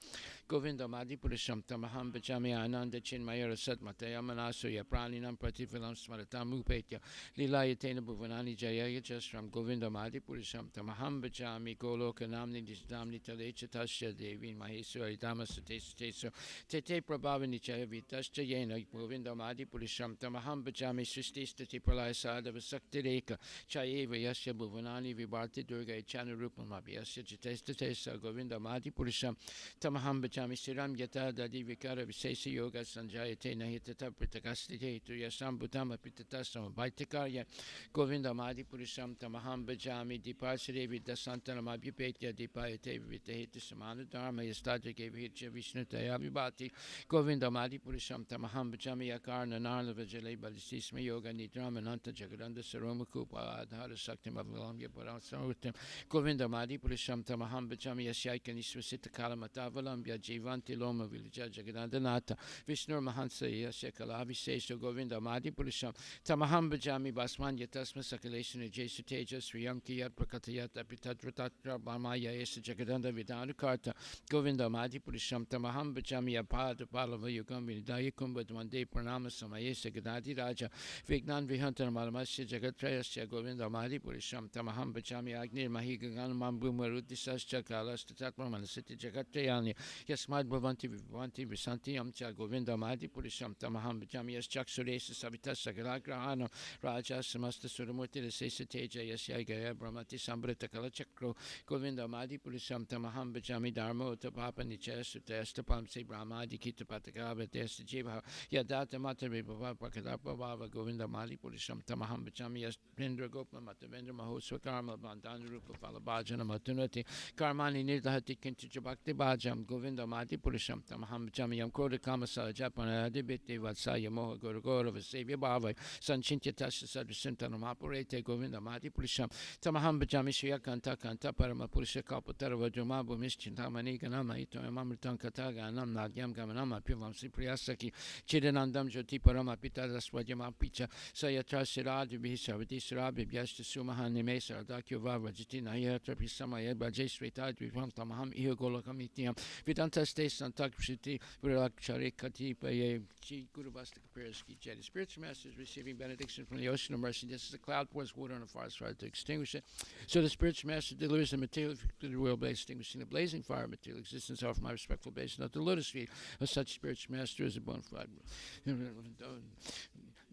Govinda Madi Purisham Tamaham Bhajami Ananda Chinmaya Rasat Mataya Manasuya Praninam Pratifilam Smaratam Upetya Lilayatena Bhuvanani Jayaya Jasram Govinda Madi Purisham Tamaham Bhajami Goloka Namni Disdamni Talecha Tasya Devi Maheswari Dama Satesa Tete Prabhavani Chaya Vitascha Yena Govinda Madi Purisham Tamaham Bhajami Srististati Pralaya Sadhava Sakti Reka Chayeva Yasya Bhuvanani Vibharti Durga Ichana Rupam Abhyasya Chitesta Tesa Govinda Madi Purusham Tamaham Bhajami Siram Yata Dadi Vikara Visesa Yoga Sanjayate Nahitata Pritakastite Tu Yasam Bhutama Pitatasam Vaitakarya Govinda Madi Purusham Tamaham Bhajami Dipasare Vidasantana Mabhyupetya Dipayate Vitahita Samana Dharma Yastaja Gavitya Vishnu Tayavibhati Govinda Madi Purusham Tamaham Bhajami Akarna Narla Vajale Balisisma Yoga Nidram Ananta Jagadanda Saroma Kupa Adhara Saktim Avalamya Parasarutim Govinda Madi Purusham Tamaham Bhajami Yasyaika Niswasita Kalamatavalamya Jivanti Loma Vilaja Jagadanda Nata Vishnu Mahansa Yasyakalavi Sesha Govinda Madi Purusham Tamaham Bhajami Basman Yatasma Sakalation Jesu Teja Sriyamki Yat Prakatayat Apitadrata Bhamaya Esa Jagadanda Vidanu Karta Govinda Madi Purusham Tamaham Bhajami Apada Palava Yugam Vidaya Kumbadwande Pranama Samayesa Gadadi Raja Vignan Vihantan Malamasya Jagatrayasya Govinda Madi Purusham Tamaham Bhajami Agnir Mahigagan Mambu Marudisas Chakalas Tatatman City Jagatrayani Yasmad Bhavanti Vivanti Visanti Amcha Govinda Madi Purusham Tamaham Bhajami Yas Chaksuresa Savita Sagalagrahana Raja Samasta Suramurti Sesa Teja Yasya Gaya Brahmati Sambrita Kalachakro Govinda Madi Purusham Tamaham Bhajami Dharma Utapapa Nichas Utastapam Se Brahmadi Kita Patakava Testa Jiva Yadata Matari Baba Pakadapa Baba Govinda Madi Purusham Tamaham Bhajami Yas Pindra Gopla Matavendra Mahoswa Karma Bandana Rupa Falabhajana Matunati Karmani Nidhati Kintuja Bhakti Bhajam Govinda Madi Purusham Tamaham Bhajami Yam Koda Kamasala Japana Adibiti Vatsaya Moha Gorogora Vasavya Bhava Sanchintya Tasha Sadhusintanam Apurete Govinda Madi Purusham Tamaham Bhajami Shriya Kanta Parama Purusha Kalpatara Vajramabhu Mischintamani Ganama Ito Amamritan Kataga Anam Nagyam Gamanama Pivam Sipriyasaki Chidanandam Jyoti Parama Pita Raswajama Picha Sayatra Siradi Bhisavati Sirabi Byashta Sumahan Nimesa Adakyo Vava Jitina Yatra Pisamaya Bajay Svetad Vivam Tamaham Iho Golakamityam Vedanta States Santak Prishiti Virakchari Kati Paye Chi Gurubastika Periski Jedi. Spiritual Master is receiving benediction from the ocean of mercy. This is the cloud pours water on the fire tried to extinguish it. So the spiritual master delivers the material to the royal blaze, extinguishing the blazing fire of material existence. Offer my respectful obeisance at the lotus feet of such spiritual master as a bona fide.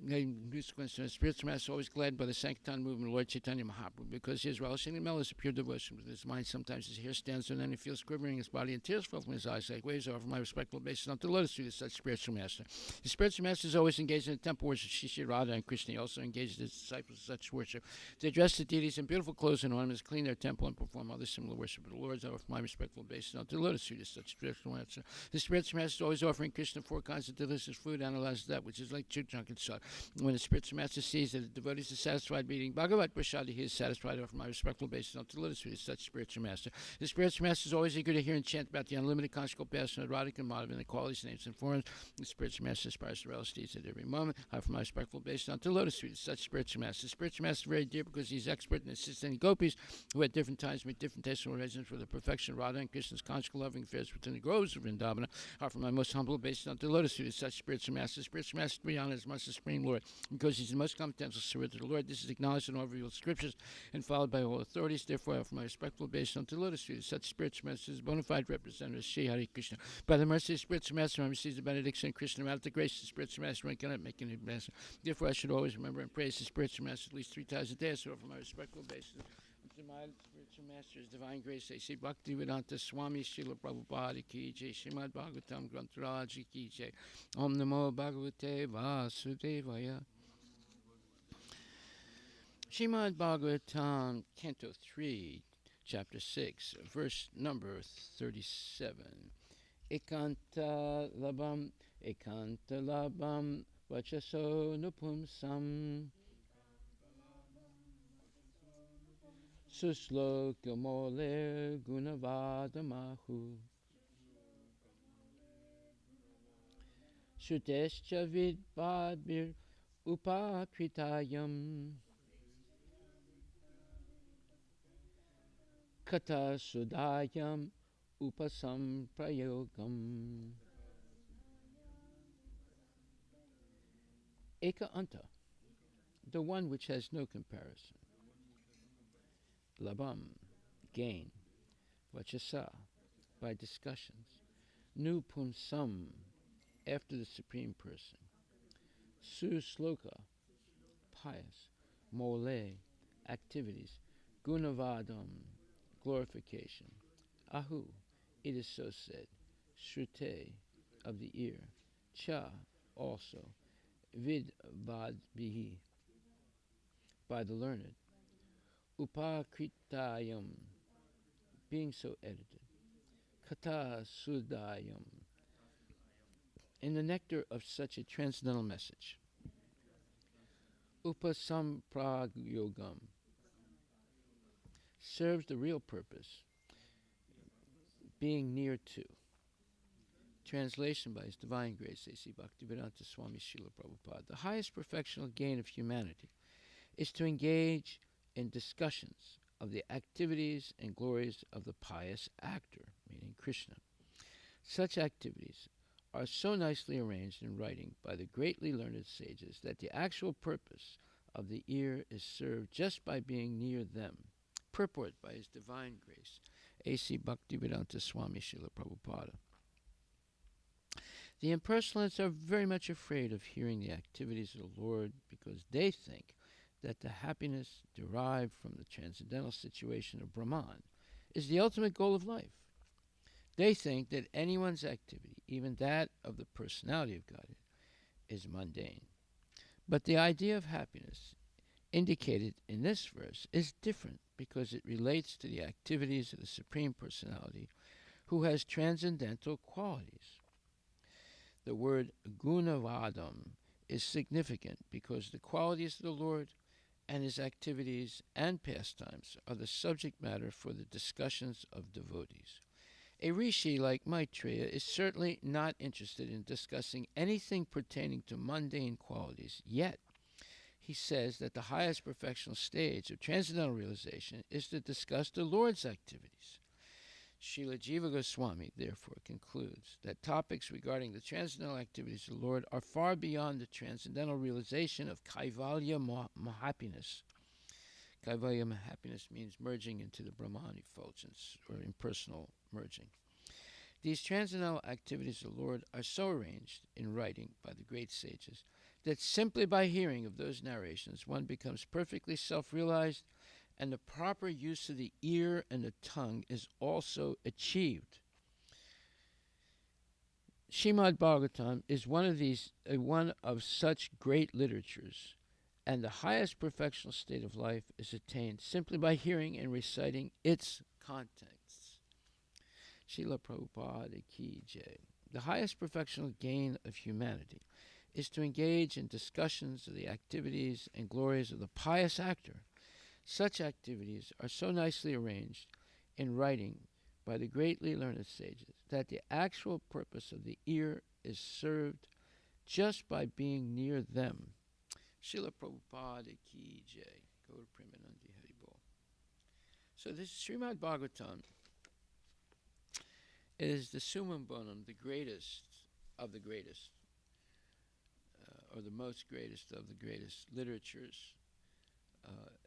The spiritual master always glad by the Sankirtan movement of Lord Chaitanya Mahaprabhu, because he is relishing in mellows of pure devotion with his mind. Sometimes his hair stands on end, he feels quivering in his body, and tears fall from his eyes like waves. Offer my respectful obeisance at the lotus feet of such spiritual master. The spiritual master is always engaged in the temple worship. Shishi Radha and Krishna. He also engaged his disciples in such worship. They dress the deities in beautiful clothes and ornaments, clean their temple, and perform other similar worship of the Lord. I offer my respectful obeisance unto the lotus feet of such spiritual master. The spiritual master is always offering Krishna 4 kinds of delicious food, analyzes that which is like chuk drunken salt. When the spiritual master sees that the devotees are satisfied by eating Bhagavad Prasad, he is satisfied. I offer my respectful obeisance unto the lotus feet of such spiritual master. The spiritual master is always eager to hear and chant about the unlimited conjugal passion of Radhika and Madhava and the qualities, names, and forms. The spiritual master aspires to relish these at every moment. I offer my respectful obeisance unto the lotus feet of such spiritual master. The spiritual master is very dear because he's expert in assisting gopis who at different times meet different tasteful arrangements for the perfection of Radha and Krishna's conjugal loving affairs within the groves of Vrindavana. I offer my most humble obeisance unto the lotus feet of such spiritual master. Spiritual master Brianna is my supreme Lord because he's the most competent servant of the Lord. This is acknowledged in all revealed scriptures and followed by all authorities. Therefore, I offer my respectful obeisance unto the lotus feet of such spiritual master as bona fide representative of Sri Hare Krishna. By the mercy of the spiritual master, I receive the benediction of Krishna. Without the grace of the spiritual master, one cannot make any advance. Therefore, I should always remember and praise the spiritual master at least 3 times a day. So, offer my respectful obeisance to my spiritual master's divine grace. I say Bhakti Vedanta Swami Srila Prabhupada Ki Jai, Srimad Bhagavatam Grantharaja Ki Jai, Om Namo Bhagavate Vasudevaya. Srimad Bhagavatam, Canto 3, Chapter 6, verse number 37. Ekanta labam, vachaso nupumsam, suslokamole gunavadamahu, sutescha vidbadbir upakritayam, Kata Sudayam Upasam Prayogam. Eka Anta, the one which has no comparison. Labam, gain. Vachasa, by discussions. Nu Punsam, after the Supreme Person. Susloka, pious. Mole, activities. Gunavadam, glorification. Ahu, it is so said. Shrute, of the ear. Cha, also. Vid bad bihi, by the learned. Upakritayam, being so edited. Kata sudayam, in the nectar of such a transcendental message. Upasampragyogam, serves the real purpose, being near to. Translation by His Divine Grace, A.C. Bhaktivedanta Swami Srila Prabhupada. The highest perfectional gain of humanity is to engage in discussions of the activities and glories of the pious actor, meaning Krishna. Such activities are so nicely arranged in writing by the greatly learned sages that the actual purpose of the ear is served just by being near them. Purport by His Divine Grace, A.C. Bhaktivedanta Swami Srila Prabhupada. The impersonalists are very much afraid of hearing the activities of the Lord because they think that the happiness derived from the transcendental situation of Brahman is the ultimate goal of life. They think that anyone's activity, even that of the personality of God, is mundane. But the idea of happiness indicated in this verse is different because it relates to the activities of the Supreme Personality who has transcendental qualities. The word gunavadam is significant because the qualities of the Lord and His activities and pastimes are the subject matter for the discussions of devotees. A rishi like Maitreya is certainly not interested in discussing anything pertaining to mundane qualities, yet he says that the highest perfectional stage of transcendental realization is to discuss the Lord's activities. Srila Jiva Goswami, therefore, concludes that topics regarding the transcendental activities of the Lord are far beyond the transcendental realization of Kaivalya happiness. Kaivalya happiness means merging into the Brahman effulgence, or impersonal merging. These transcendental activities of the Lord are so arranged in writing by the great sages that simply by hearing of those narrations one becomes perfectly self-realized, and the proper use of the ear and the tongue is also achieved. Srimad Bhagavatam is one of such great literatures, and the highest perfectional state of life is attained simply by hearing and reciting its contents. Srila Prabhupada Ki Jai. The highest perfectional gain of humanity is to engage in discussions of the activities and glories of the pious actor. Such activities are so nicely arranged in writing by the greatly learned sages that the actual purpose of the ear is served just by being near them. Srila Prabhupada Ki Jai. Gaur Premanandi Haribol. So this Srimad Bhagavatam is the summum bonum, the greatest of the greatest, or the most greatest of the greatest literatures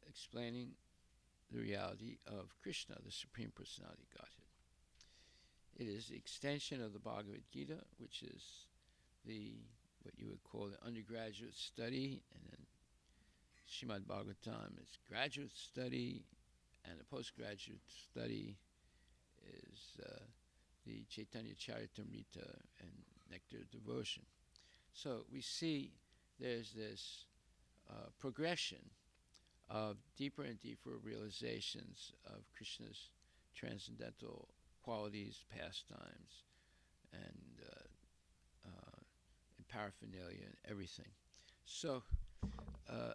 explaining the reality of Krishna, the Supreme Personality Godhead. It is the extension of the Bhagavad Gita, which is what you would call the undergraduate study, and then Srimad Bhagavatam is graduate study, and the postgraduate study is the Chaitanya Charitamrita and Nectar of Devotion. So we see there's this progression of deeper and deeper realizations of Krishna's transcendental qualities, pastimes, and paraphernalia and everything. So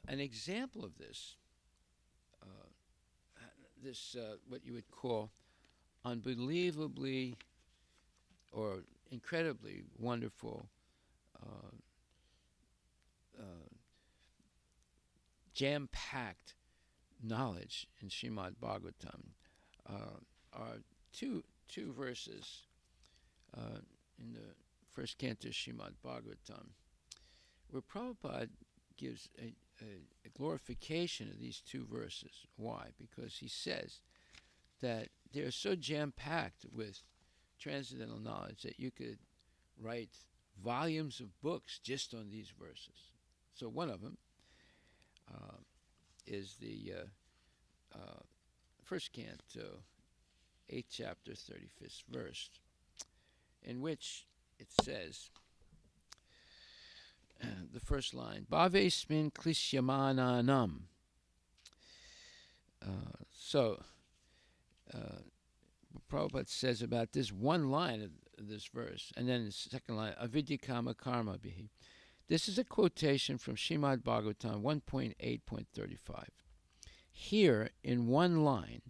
an example of this, what you would call unbelievably or incredibly wonderful jam-packed knowledge in Srimad Bhagavatam are two verses in the first canto of Srimad Bhagavatam, where Prabhupada gives a glorification of these two verses. Why? Because he says that they're so jam-packed with transcendental knowledge that you could write volumes of books just on these verses. So one of them is the uh, first canto, 8th chapter, 35th verse, in which it says, the first line, Bhave smin klishyamananam. So, Prabhupada says about this one line of this verse, and then the second line, avidya kama karma bihi. This is a quotation from Srimad Bhagavatam 1.8.35. Here, in one line,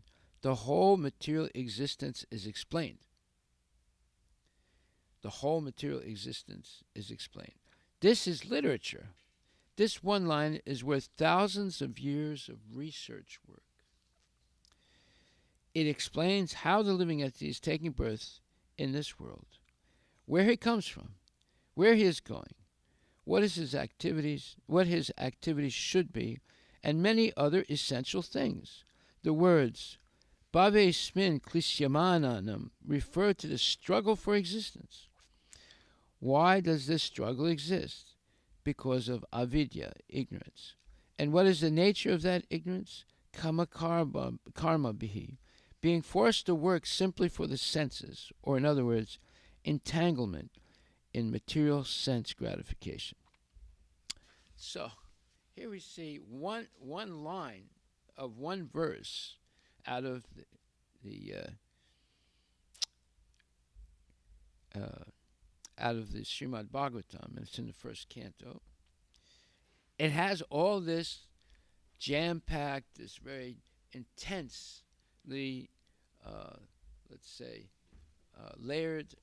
the whole material existence is explained. The whole material existence is explained. This is literature. This one line is worth thousands of years of research work. It explains how the living entity is taking birth in this world, where he comes from, where he is going, what his activities should be, and many other essential things. The words Bhave smin klishyamananam refer to the struggle for existence. Why does this struggle exist? Because of avidya, ignorance. And what is the nature of that ignorance? Kama karma bihi, being forced to work simply for the senses, or in other words, entanglement in material sense gratification. So, here we see one line of one verse out of the Srimad Bhagavatam, and it's in the first canto. It has all this jam-packed, this very intensely, layered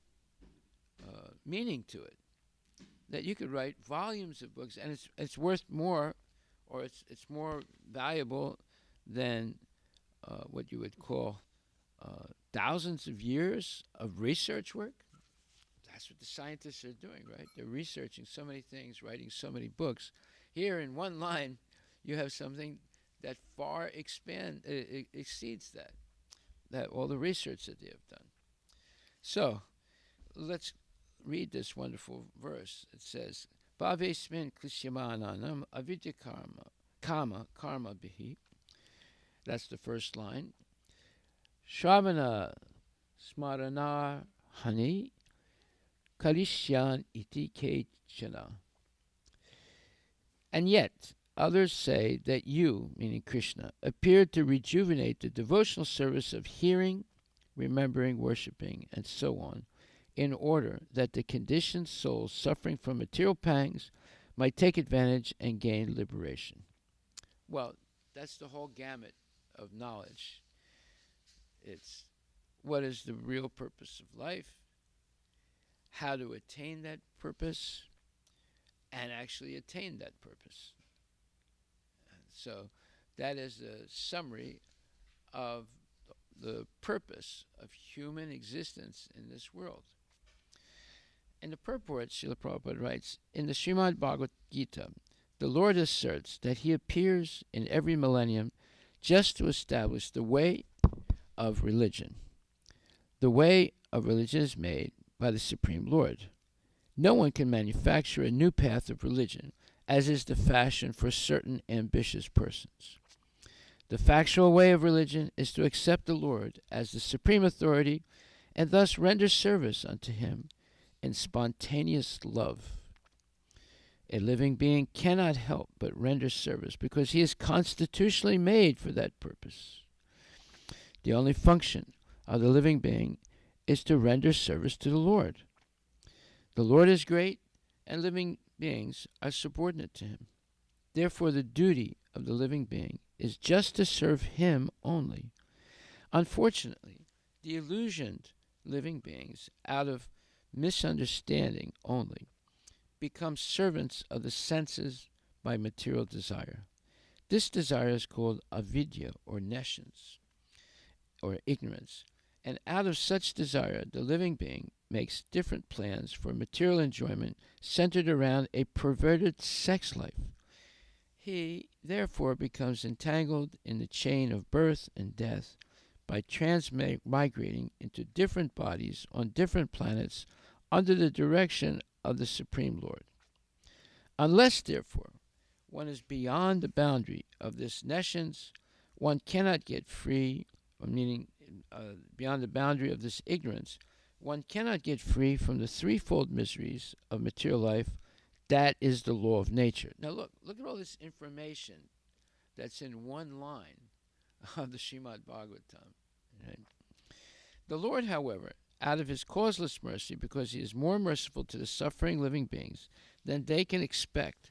meaning to it, that you could write volumes of books, and it's worth more, or it's more valuable than what you would call thousands of years of research work. That's what the scientists are doing, right? They're researching so many things, writing so many books. Here, in one line, you have something that far exceeds that all the research that they have done. So, let's read this wonderful verse. It says, Bhave smin klishyamananam avidya karma bihi. That's the first line. Shravana smarana hani karishyan iti kechana. And yet, others say that you, meaning Krishna, appeared to rejuvenate the devotional service of hearing, remembering, worshipping, and so on, in order that the conditioned souls suffering from material pangs might take advantage and gain liberation. Well, that's the whole gamut of knowledge. It's what is the real purpose of life, how to attain that purpose, and actually attain that purpose. So that is a summary of the purpose of human existence in this world. In the purport, Srila Prabhupada writes, in the Srimad Bhagavad Gita, the Lord asserts that he appears in every millennium just to establish the way of religion. The way of religion is made by the Supreme Lord. No one can manufacture a new path of religion, as is the fashion for certain ambitious persons. The factual way of religion is to accept the Lord as the supreme authority and thus render service unto him in spontaneous love. A living being cannot help but render service because he is constitutionally made for that purpose. The only function of the living being is to render service to the Lord. The Lord is great, and living beings are subordinate to him. Therefore, the duty of the living being is just to serve him only. Unfortunately, the illusioned living beings, out of misunderstanding only, become servants of the senses by material desire. This desire is called avidya, or nescience, or ignorance, and out of such desire the living being makes different plans for material enjoyment centered around a perverted sex life. He therefore becomes entangled in the chain of birth and death by transmigrating into different bodies on different planets under the direction of the Supreme Lord. Unless, therefore, one is beyond the boundary of this nescience, one cannot get free, meaning beyond the boundary of this ignorance, one cannot get free from the threefold miseries of material life. That is the law of nature. Now look at all this information that's in one line of the Srimad Bhagavatam. Right? The Lord, however, out of his causeless mercy, because he is more merciful to the suffering living beings than they can expect,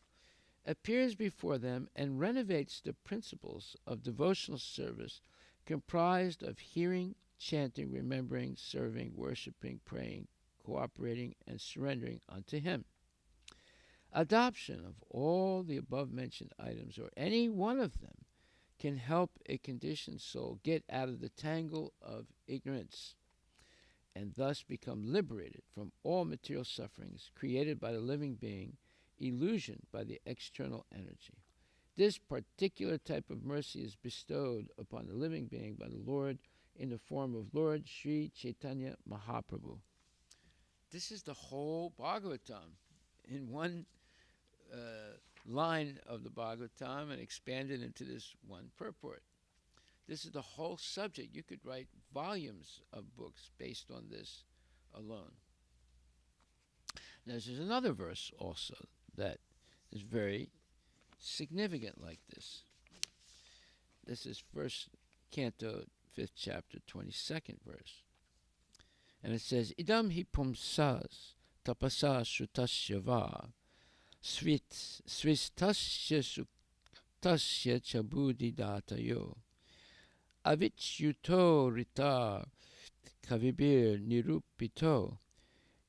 appears before them and renovates the principles of devotional service comprised of hearing, chanting, remembering, serving, worshiping, praying, cooperating, and surrendering unto him. Adoption of all the above-mentioned items, or any one of them, can help a conditioned soul get out of the tangle of ignorance and thus become liberated from all material sufferings created by the living being, illusioned by the external energy. This particular type of mercy is bestowed upon the living being by the Lord in the form of Lord Sri Chaitanya Mahaprabhu. This is the whole Bhagavatam in one line of the Bhagavatam and expanded into this one purport. This is the whole subject. You could write volumes of books based on this alone. Now, there's another verse also that is very significant like this. This is first canto, 5th chapter, 22nd verse. And it says, Idam hi pumsas tapasa shutasya va svistasya suktasya chabudi datayo avichyuto rita kavibir nirupito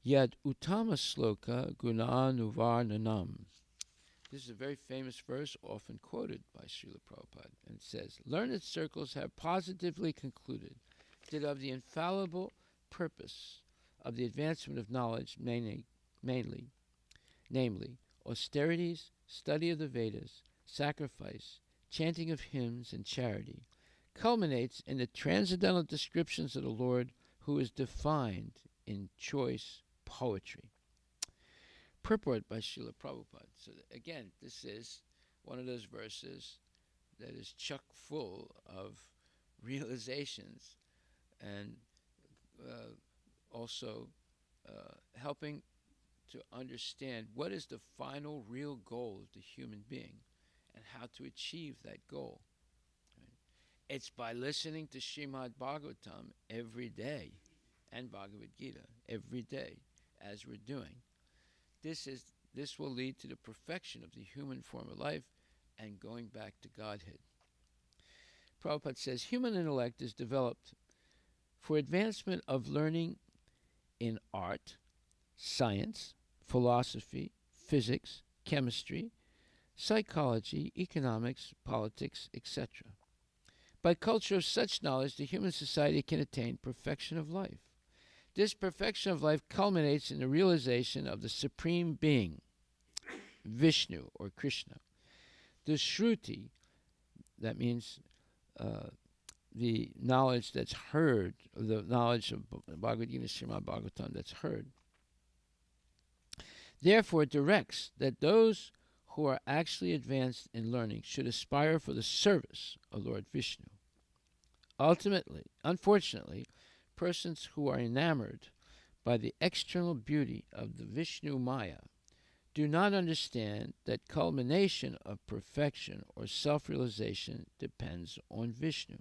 yad uttama sloka gunanuvarnanam. This is a very famous verse, often quoted by Srila Prabhupada, and it says, learned circles have positively concluded that of the infallible purpose of the advancement of knowledge, namely, austerities, study of the Vedas, sacrifice, chanting of hymns, and charity, culminates in the transcendental descriptions of the Lord who is defined in choice poetry. Purport by Srila Prabhupada. So again, this is one of those verses that is chock full of realizations and also helping to understand what is the final real goal of the human being and how to achieve that goal. Right? It's by listening to Srimad Bhagavatam every day and Bhagavad Gita every day as we're doing. This will lead to the perfection of the human form of life and going back to Godhead. Prabhupada says human intellect is developed for advancement of learning in art, science, philosophy, physics, chemistry, psychology, economics, politics, etc. By culture of such knowledge, the human society can attain perfection of life. This perfection of life culminates in the realization of the Supreme Being, Vishnu or Krishna. The Shruti, that means the knowledge that's heard, the knowledge of Bhagavad Gita, Srimad Bhagavatam that's heard, therefore directs that those who are actually advanced in learning should aspire for the service of Lord Vishnu. Ultimately, unfortunately, persons who are enamored by the external beauty of the Vishnu Maya do not understand that culmination of perfection or self-realization depends on Vishnu.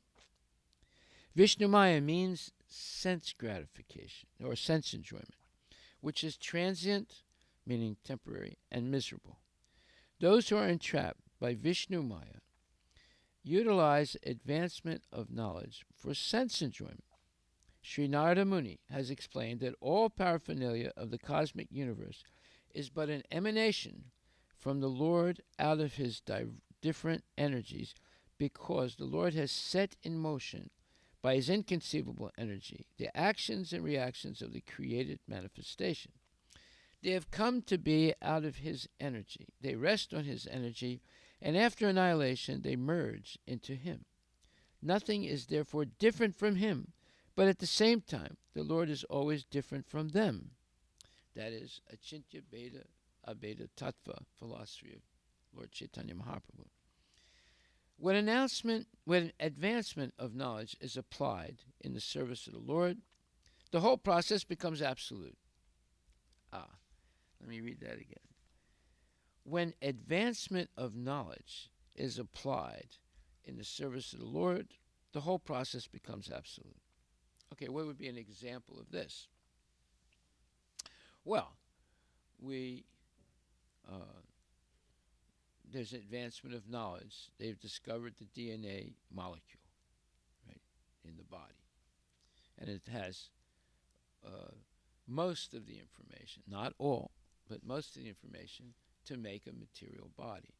Vishnu Maya means sense gratification or sense enjoyment, which is transient, meaning temporary, and miserable. Those who are entrapped by Vishnu Maya utilize advancement of knowledge for sense enjoyment. Sri Narada Muni has explained that all paraphernalia of the cosmic universe is but an emanation from the Lord out of his different energies, because the Lord has set in motion by his inconceivable energy the actions and reactions of the created manifestation. They have come to be out of his energy. They rest on his energy, and after annihilation they merge into him. Nothing is therefore different from him, but at the same time the Lord is always different from them. That is Achintya Bheda Abheda Tattva philosophy of Lord Chaitanya Mahaprabhu. When advancement of knowledge is applied in the service of the Lord, the whole process becomes absolute. Let me read that again. When advancement of knowledge is applied in the service of the Lord, the whole process becomes absolute. Okay, what would be an example of this? Well, we there's advancement of knowledge. They've discovered the DNA molecule, right, in the body, and it has most of the information, not all, but most of the information to make a material body.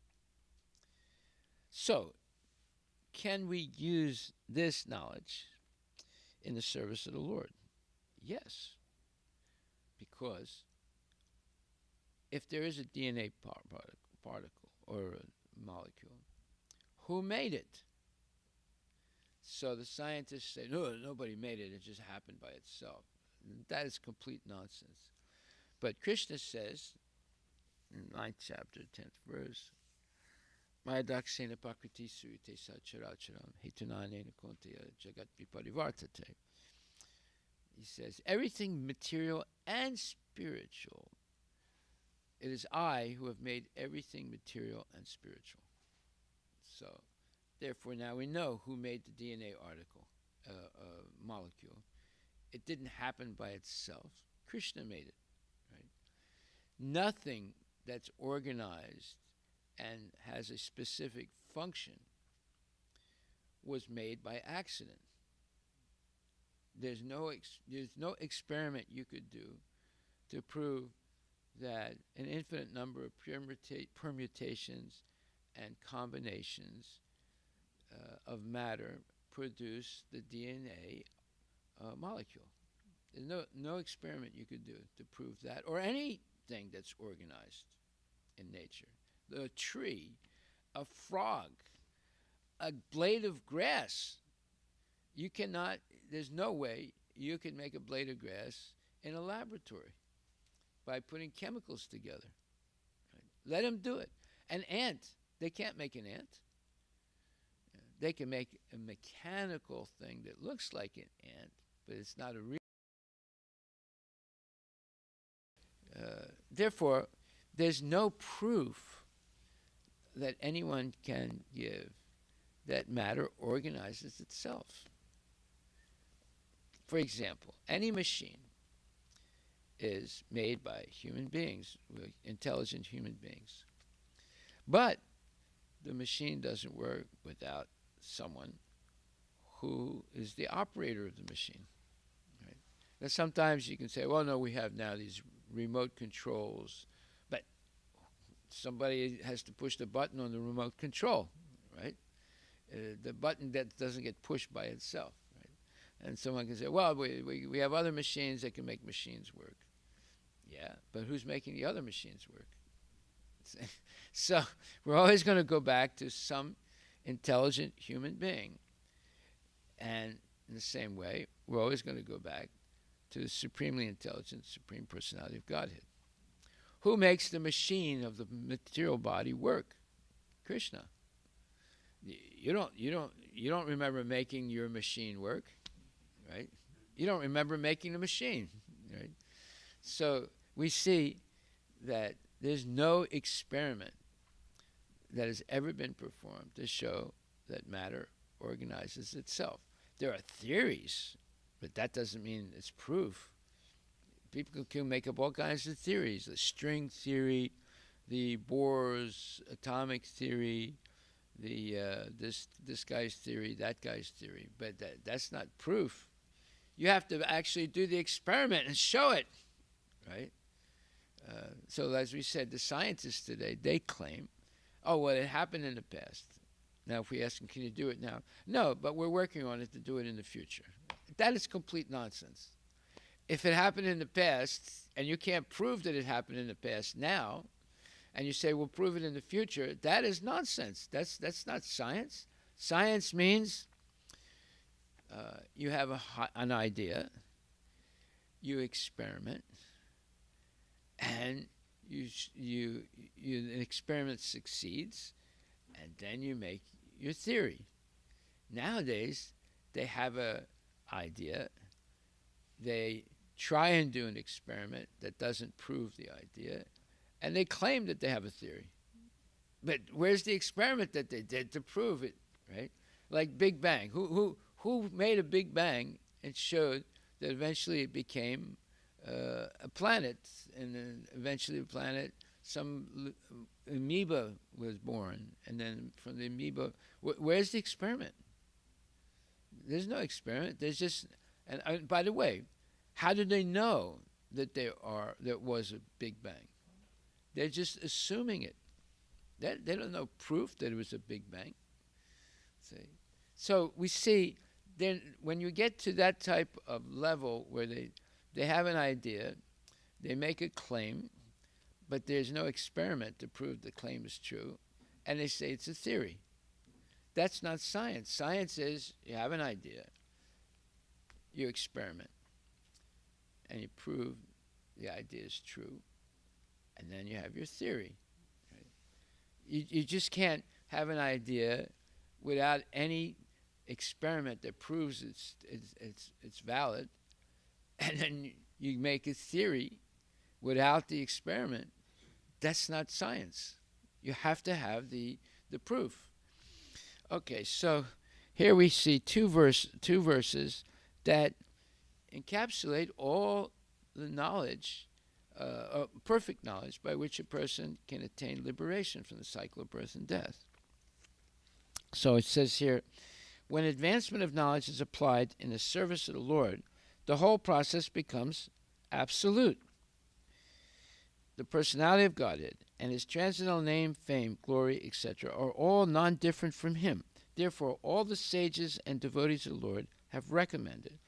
So, can we use this knowledge in the service of the Lord? Yes, because if there is a DNA particle or a molecule, who made it? So the scientists say, no, nobody made it, it just happened by itself. That is complete nonsense. But Krishna says, in 9th chapter, 10th verse, Maya daksena pakriti surite sacharacharam hitunanena konteya jagat viparivartate. He says, everything material and spiritual, it is I who have made everything material and spiritual. So, therefore, now we know who made the DNA molecule. It didn't happen by itself. Krishna made it. Right? Nothing that's organized and has a specific function was made by accident. There's no experiment you could do to prove that an infinite number of permutations and combinations of matter produce the DNA molecule. There's no experiment you could do to prove that, or anything that's organized in nature. The tree, a frog, a blade of grass. There's no way you can make a blade of grass in a laboratory by putting chemicals together. Right? Let them do it. An ant, they can't make an ant. They can make a mechanical thing that looks like an ant, but it's not a real. Therefore, there's no proof that anyone can give that matter organizes itself. For example, any machine is made by human beings, intelligent human beings. But the machine doesn't work without someone who is the operator of the machine. Right? Now, sometimes you can say, well, no, we have now these remote controls, but somebody has to push the button on the remote control, right? The button that doesn't get pushed by itself, right? And someone can say, well, we have other machines that can make machines work. Yeah, but who's making the other machines work? So we're always going to go back to some intelligent human being. And in the same way, we're always going to go back to the supremely intelligent, supreme personality of Godhead. Who makes the machine of the material body work? Krishna. You don't remember making your machine work, right? You don't remember making the machine, right? So we see that there's no experiment that has ever been performed to show that matter organizes itself. There are theories, but that doesn't mean it's proof. People can make up all kinds of theories: the string theory, the Bohr's atomic theory, the this guy's theory, that guy's theory. But that's not proof. You have to actually do the experiment and show it, right? So as we said, the scientists today, they claim, oh, well, it happened in the past. Now, if we ask them, can you do it now? No, but we're working on it to do it in the future. That is complete nonsense. If it happened in the past, and you can't prove that it happened in the past now, and you say, we'll prove it in the future, that is nonsense. That's not science. Science means you have an idea, you experiment, and an experiment succeeds, and then you your theory. Nowadays, they have a idea. They try and do an experiment that doesn't prove the idea, and they claim that they have a theory. But where's the experiment that they did to prove it, right? Like Big Bang. Who made a Big Bang and showed that eventually it became a planet, and then eventually a planet, some amoeba was born, and then from the amoeba, where's the experiment? There's no experiment. There's just, and by the way, how did they know that there was a Big Bang? They're just assuming it. They don't know proof that it was a Big Bang. See, so we see then when you get to that type of level where they have an idea, they make a claim, but there's no experiment to prove the claim is true, and they say it's a theory. That's not science. Science is you have an idea, you experiment, and you prove the idea is true, and then you have your theory. Right? You just can't have an idea without any experiment that proves it's valid, and then you make a theory without the experiment. That's not science. You have to have the proof. Okay, so here we see two verses that encapsulate all the knowledge, perfect knowledge, by which a person can attain liberation from the cycle of birth and death. So it says here, when advancement of knowledge is applied in the service of the Lord, the whole process becomes absolute. The personality of Godhead and his transcendental name, fame, glory, etc. are all non-different from him. Therefore, all the sages and devotees of the Lord have recommended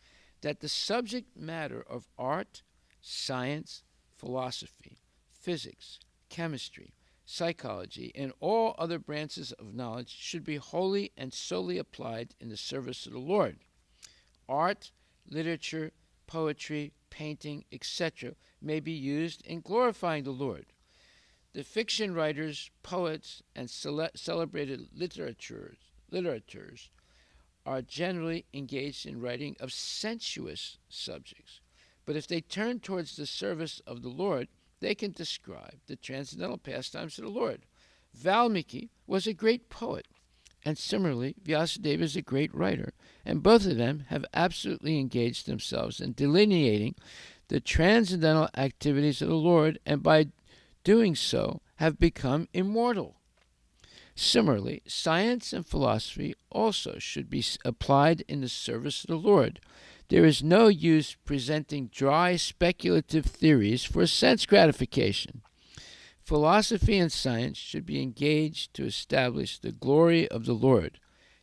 that the subject matter of art, science, philosophy, physics, chemistry, psychology, and all other branches of knowledge should be wholly and solely applied in the service of the Lord. Art, literature, poetry, painting, etc. may be used in glorifying the Lord. The fiction writers, poets, and celebrated literateurs are generally engaged in writing of sensuous subjects. But if they turn towards the service of the Lord, they can describe the transcendental pastimes of the Lord. Valmiki was a great poet, and similarly, Vyasadeva is a great writer, and both of them have absolutely engaged themselves in delineating the transcendental activities of the Lord, and by doing so have become immortal. Similarly, science and philosophy also should be applied in the service of the Lord. There is no use presenting dry speculative theories for sense gratification. Philosophy and science should be engaged to establish the glory of the Lord.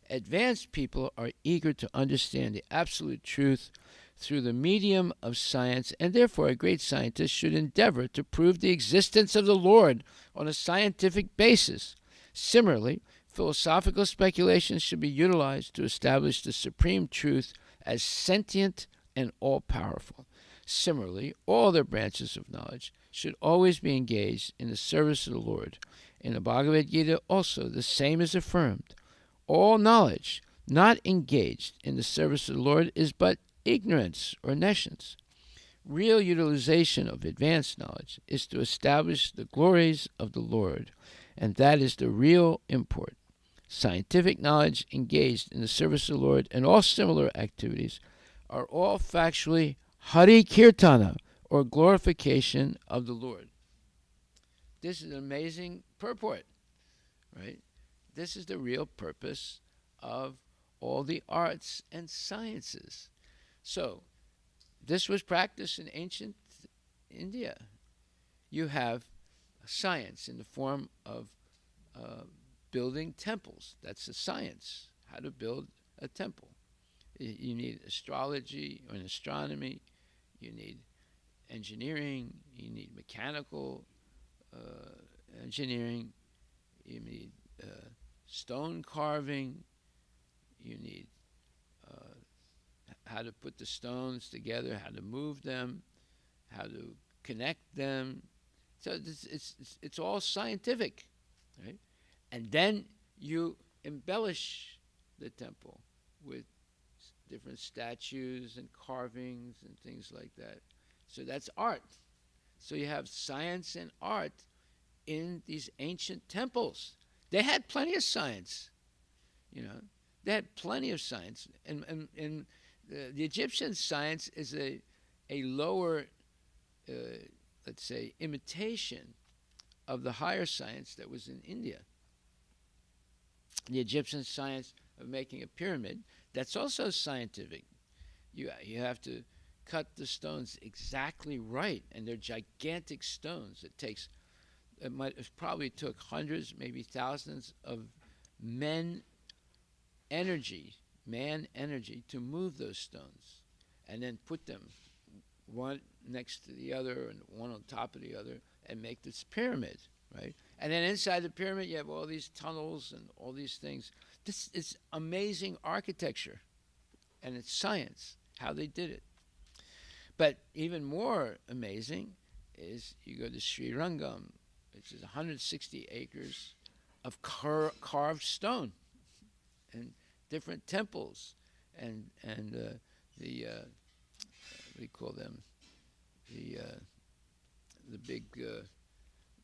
Advanced people are eager to understand the absolute truth through the medium of science, and therefore a great scientist should endeavor to prove the existence of the Lord on a scientific basis. Similarly, philosophical speculations should be utilized to establish the supreme truth as sentient and all-powerful. Similarly, all other branches of knowledge should always be engaged in the service of the Lord. In the Bhagavad Gita also the same is affirmed. All knowledge not engaged in the service of the Lord is but ignorance or nescience. Real utilization of advanced knowledge is to establish the glories of the Lord, and that is the real import. Scientific knowledge engaged in the service of the Lord and all similar activities are all factually Hari Kirtana, or glorification of the Lord. This is an amazing purport, right? This is the real purpose of all the arts and sciences. So, this was practiced in ancient India. You have science in the form of building temples. That's a science, how to build a temple. You need astrology or astronomy. You need engineering. You need mechanical engineering. You need stone carving. You need how to put the stones together, how to move them, how to connect them. So it's all scientific, right? And then you embellish the temple with different statues and carvings and things like that. So that's art. So you have science and art in these ancient temples. They had plenty of science, you know. They had plenty of science, and the Egyptian science is a lower, let's say, imitation of the higher science that was in India. The Egyptian science of making a pyramid, that's also scientific. You have to cut the stones exactly right, and they're gigantic stones. It probably took hundreds, maybe thousands of man energy to move those stones, and then put them one next to the other and one on top of the other and make this pyramid, right? And then inside the pyramid you have all these tunnels and all these things. This is amazing architecture, and it's science how they did it. But even more amazing is you go to Sri Rangam, which is 160 acres of carved stone and different temples and the what do you call them, the big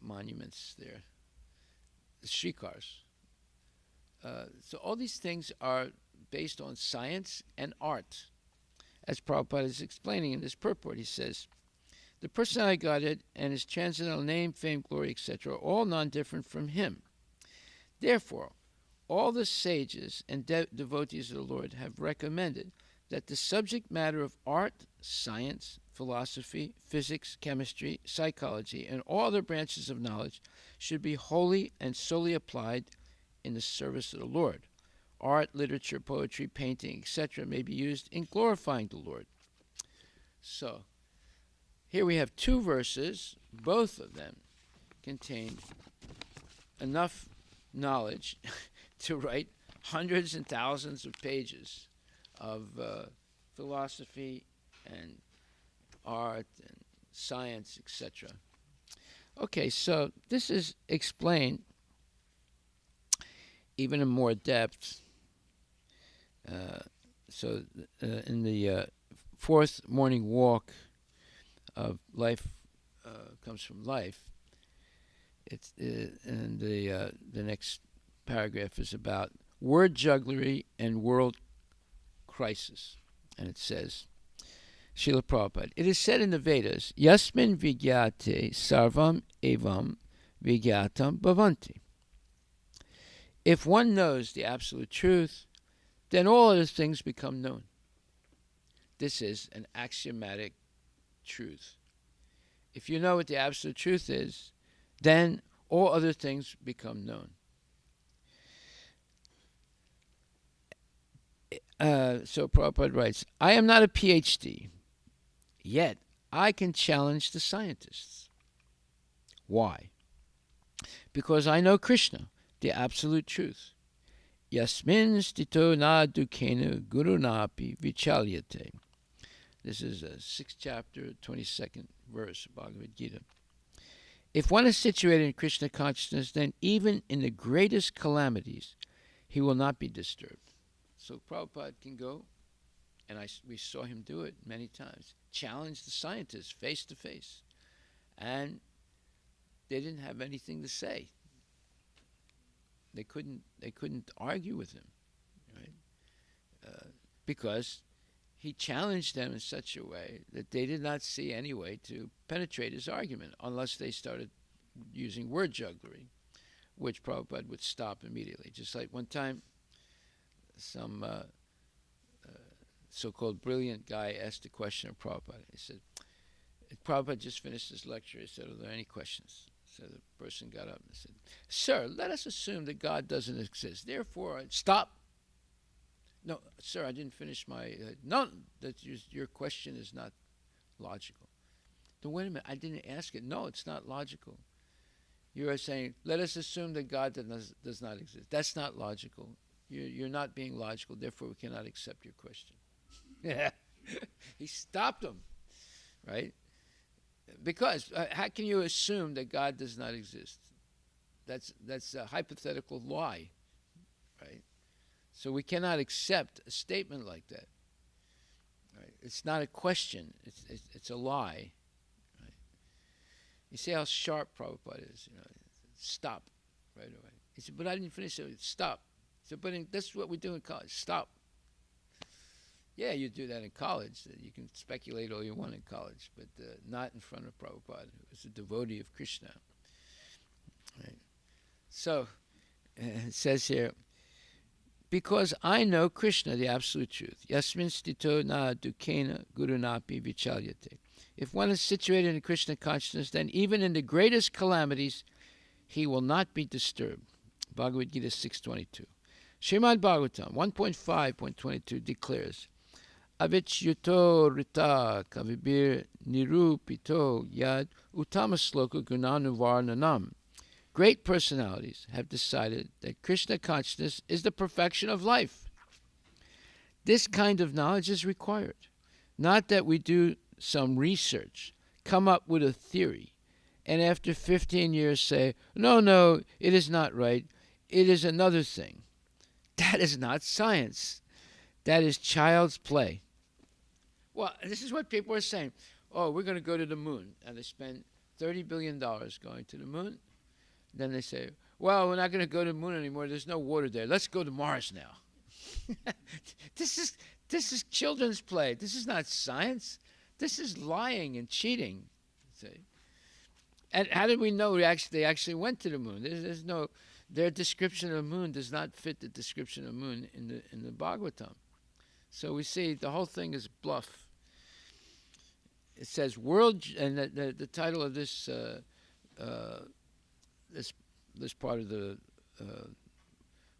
monuments there, the shrikars. So all these things are based on science and art. As Prabhupada is explaining in this purport, he says, the personality of Godhead and his transcendental name, fame, glory, etc., are all non-different from him. Therefore, all the sages and devotees of the Lord have recommended that the subject matter of art, science, philosophy, physics, chemistry, psychology, and all other branches of knowledge should be wholly and solely applied in the service of the Lord. Art, literature, poetry, painting, etc. may be used in glorifying the Lord. So, here we have two verses. Both of them contain enough knowledge to write hundreds and thousands of pages of philosophy and art and science, etc. Okay, so this is explained even in more depth. In the fourth morning walk of life comes from life, it's and the next paragraph is about word jugglery and world crisis, and it says, Srila Prabhupada, it is said in the Vedas, Yasmin vigyate sarvam evam vigyatam bhavanti. If one knows the absolute truth, then all other things become known. This is an axiomatic truth. If you know what the absolute truth is, then all other things become known. So Prabhupada writes, I am not a PhD, yet I can challenge the scientists. Why? Because I know Krishna, the absolute truth. Yasmin stito na dukenu guru napi vichalyate. This is a 6th chapter, 22nd verse of Bhagavad Gita. If one is situated in Krishna consciousness, then even in the greatest calamities, he will not be disturbed. So Prabhupada can go, and we saw him do it many times, challenge the scientists face to face. And they didn't have anything to say. They couldn't argue with him, right? Because he challenged them in such a way that they did not see any way to penetrate his argument unless they started using word jugglery, which Prabhupada would stop immediately. Just like one time, some so-called brilliant guy asked a question of Prabhupada. He said, Prabhupada just finished his lecture. He said, are there any questions? So the person got up and said, sir, let us assume that God doesn't exist. Therefore, stop. No, sir, I didn't finish my... no, your question is not logical. Then wait a minute, I didn't ask it. No, it's not logical. You are saying, let us assume that God does not exist. That's not logical. You're not being logical, therefore we cannot accept your question. He stopped him, right? Because how can you assume that God does not exist? That's a hypothetical lie. right? So we cannot accept a statement like that. Right? It's not a question. It's a lie. Right? You see how sharp Prabhupada is. Stop right away. He said, but I didn't finish it. Stop. He said, but that's what we do in college. Stop. Yeah, you do that in college. You can speculate all you want in college, but not in front of Prabhupada, who was a devotee of Krishna. Right? So, it says here, because I know Krishna, the absolute truth. Yasmin stito na dukena gurunapi vichalyate. If one is situated in Krishna consciousness, then even in the greatest calamities, he will not be disturbed. Bhagavad Gita 6.22. Srimad Bhagavatam 1.5.22 declares, Avichyuto rita kavibir nirupito yad uttamasloka gunanuvarnanam. Great personalities have decided that Krishna consciousness is the perfection of life. This kind of knowledge is required. Not that we do some research, come up with a theory, and after 15 years say, no, it is not right, it is another thing. That is not science. That is child's play. Well, this is what people are saying. Oh, we're going to go to the moon. And they spend $30 billion going to the moon. Then they say, well, we're not going to go to the moon anymore. There's no water there. Let's go to Mars now. This is children's play. This is not science. This is lying and cheating. See? And how did we know they actually went to the moon? There's no, their description of the moon does not fit the description of the moon in the Bhagavatam. So we see the whole thing is bluff. It says world, and the title of this this part of the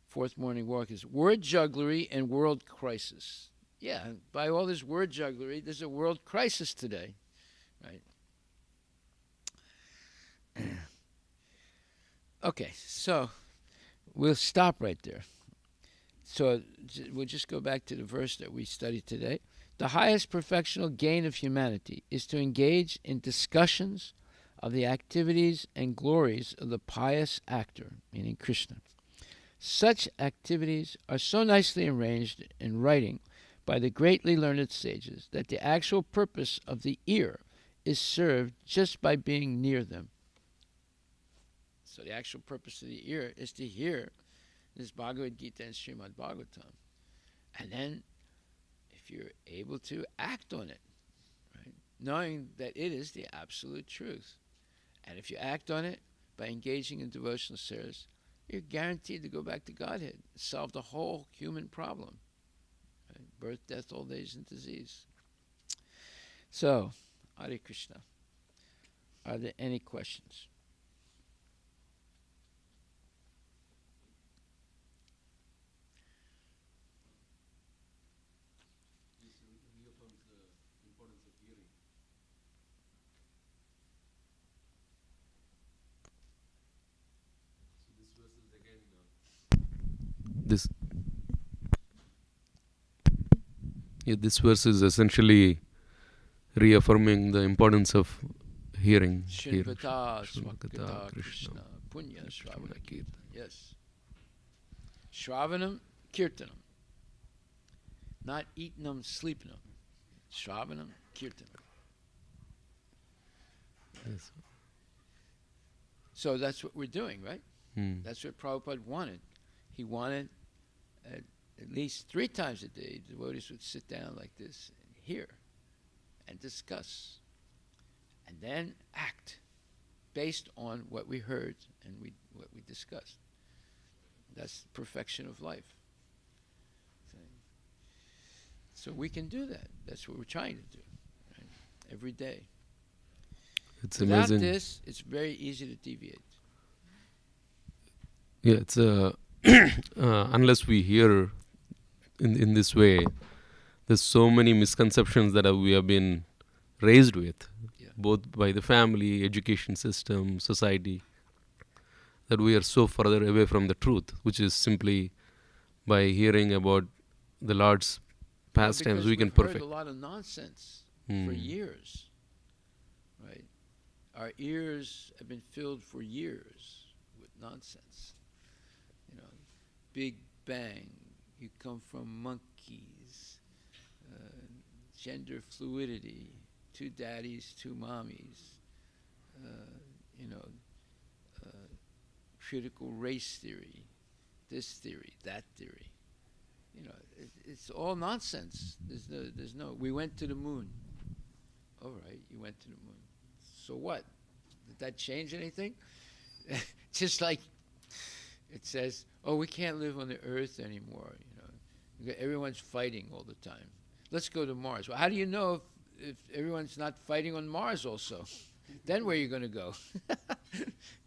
fourth morning walk is Word Jugglery and World Crisis. Yeah, by all this word jugglery, there's a world crisis today, right? Okay, so we'll stop right there. So we'll just go back to the verse that we studied today. The highest perfectional gain of humanity is to engage in discussions of the activities and glories of the pious actor, meaning Krishna. Such activities are so nicely arranged in writing by the greatly learned sages that the actual purpose of the ear is served just by being near them. So the actual purpose of the ear is to hear this Bhagavad Gita and Srimad Bhagavatam. And then, if you're able to act on it, right, knowing that it is the absolute truth. And if you act on it by engaging in devotional service, you're guaranteed to go back to Godhead, solve the whole human problem. Right? Birth, death, old age, and disease. So, Hare Krishna. Are there any questions? This verse is essentially reaffirming the importance of hearing. Shinvata Swakata Krishna Punya Shravana Kirtan. Yes. Shravanam Kirtanam. Not eatinam, sleepinam. Shravanam Kirtanam. Yes. So that's what we're doing, right? That's what Prabhupada wanted. He wanted at least 3 times a day, devotees would sit down like this and hear and discuss and then act based on what we heard and what we discussed. That's the perfection of life. So we can do that. That's what we're trying to do, right? Every day. It's Without amazing. this, it's very easy to deviate. Yeah, it's unless we hear in this way, there's so many misconceptions that we have been raised with, both by the family, education system, society, that we are so further away from the truth, which is simply by hearing about the Lord's pastimes we can perfect. We've heard a lot of nonsense for years, right? Our ears have been filled for years with nonsense. Big Bang, you come from monkeys, gender fluidity, 2 daddies, 2 mommies, you know, critical race theory, this theory, that theory. You know, it's all nonsense. There's no. We went to the moon. All right, you went to the moon. So what? Did that change anything? Just like it says, oh, we can't live on the Earth anymore. You know, everyone's fighting all the time. Let's go to Mars. Well, how do you know if everyone's not fighting on Mars also? Then where are you going to go?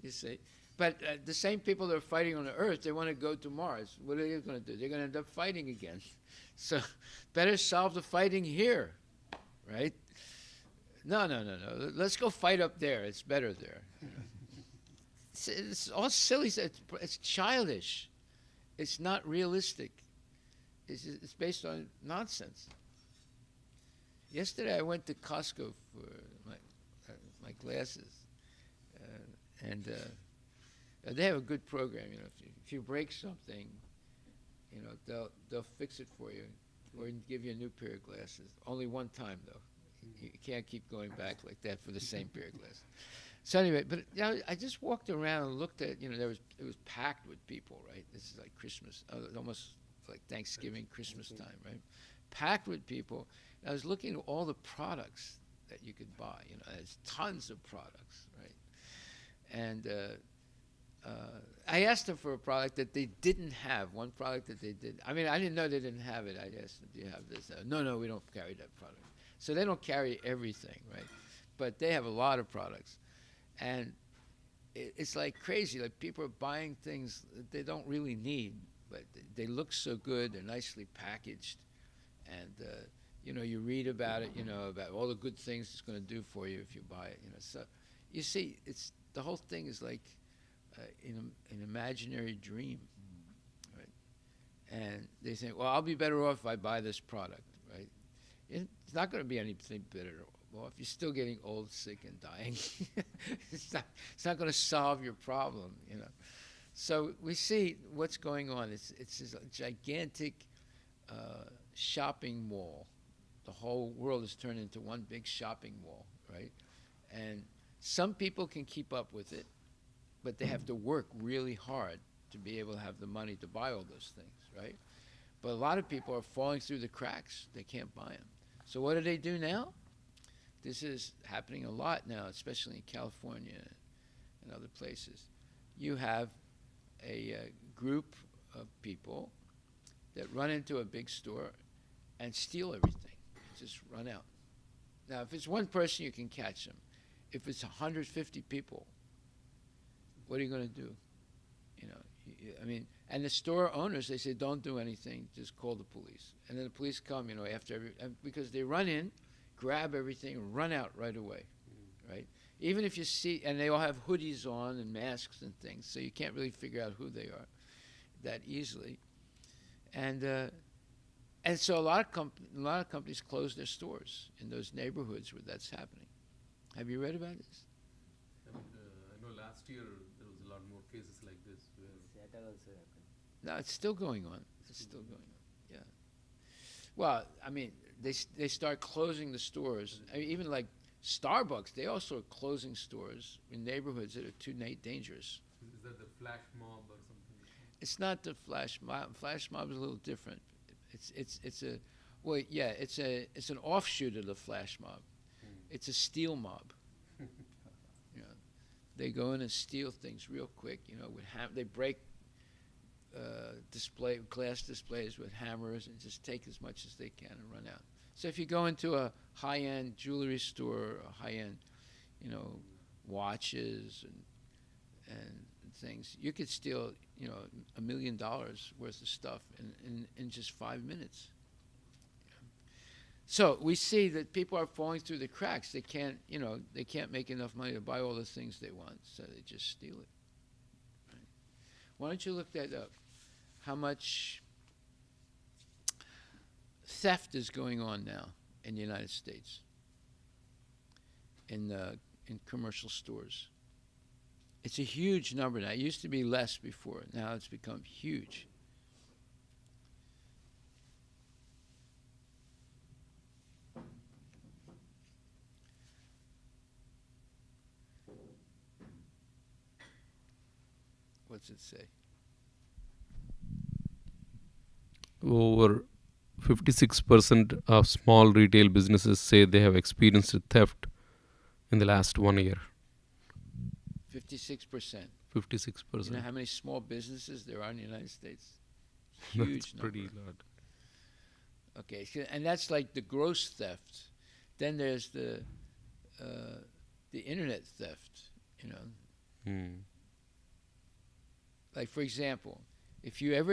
You see. But the same people that are fighting on the Earth, they want to go to Mars. What are they going to do? They're going to end up fighting again. So better solve the fighting here, right? No. Let's go fight up there. It's better there. It's all silly. It's childish. It's not realistic. It's based on nonsense. Yesterday I went to Costco for my glasses, and they have a good program. You know, if you break something, you know they'll fix it for you, or give you a new pair of glasses. Only one time though. You can't keep going back like that for the same pair of glasses. So anyway, but you know, I just walked around and looked at, you know, it was packed with people, right? This is like Christmas, almost like Thanksgiving, Christmas time, right? Packed with people. And I was looking at all the products that you could buy. You know, there's tons of products, right? And I asked them for a product that they didn't have. One product that they did. I mean, I didn't know they didn't have it. I asked them, "Do you have this?" No, we don't carry that product. So they don't carry everything, right? But they have a lot of products. And it's like crazy. Like people are buying things that they don't really need, but they look so good. They're nicely packaged. And, you know, you read about it, you know, about all the good things it's going to do for you if you buy it, you know. So you see, the whole thing is like an imaginary dream, right? And they think, well, I'll be better off if I buy this product, right? It's not going to be anything better off. You're still getting old, sick, and dying. It's not going to solve your problem, you know. So we see what's going on. It's this gigantic shopping mall. The whole world is turned into one big shopping mall, right? And some people can keep up with it, but they have to work really hard to be able to have the money to buy all those things, right? But a lot of people are falling through the cracks. They can't buy them. So what do they do now? This is happening a lot now, especially in California and other places. You have a group of people that run into a big store and steal everything. Just run out. Now, if it's one person, you can catch them. If it's 150 people, what are you going to do? You know, I mean, and the store owners, they say, don't do anything, just call the police. And then the police come, you know, because they run in, grab everything, and run out right away, right? Even if you see, and they all have hoodies on and masks and things, so you can't really figure out who they are that easily. And so a lot of companies close their stores in those neighborhoods where that's happening. Have you read about this? I know last year there was a lot more cases like this. Seattle also happened. No, it's still going on. It's still going on. Yeah. Well, I mean, they start closing the stores. I mean, even like Starbucks, they also are closing stores in neighborhoods that are too dangerous. Is that the flash mob or something? It's not the flash mob. Flash mob is a little different. It's an offshoot of the flash mob. It's a steal mob. You know, they go in and steal things real quick. You know, they break glass displays with hammers and just take as much as they can and run out. So if you go into a high-end jewelry store, a high-end, you know, watches and things, you could steal, you know, $1 million worth of stuff in just 5 minutes. So we see that people are falling through the cracks. They can't make enough money to buy all the things they want, so they just steal it. Right? Why don't you look that up? How much theft is going on now in the United States in commercial stores? It's a huge number now. It used to be less before. Now it's become huge. What's it say? Over 56% of small retail businesses say they have experienced theft in the last 1 year. 56%. 56%. You know how many small businesses there are in the United States? Huge That's pretty number. lot. Okay, and that's like the gross theft. Then there's the internet theft. You know, Hmm. like for example, if you have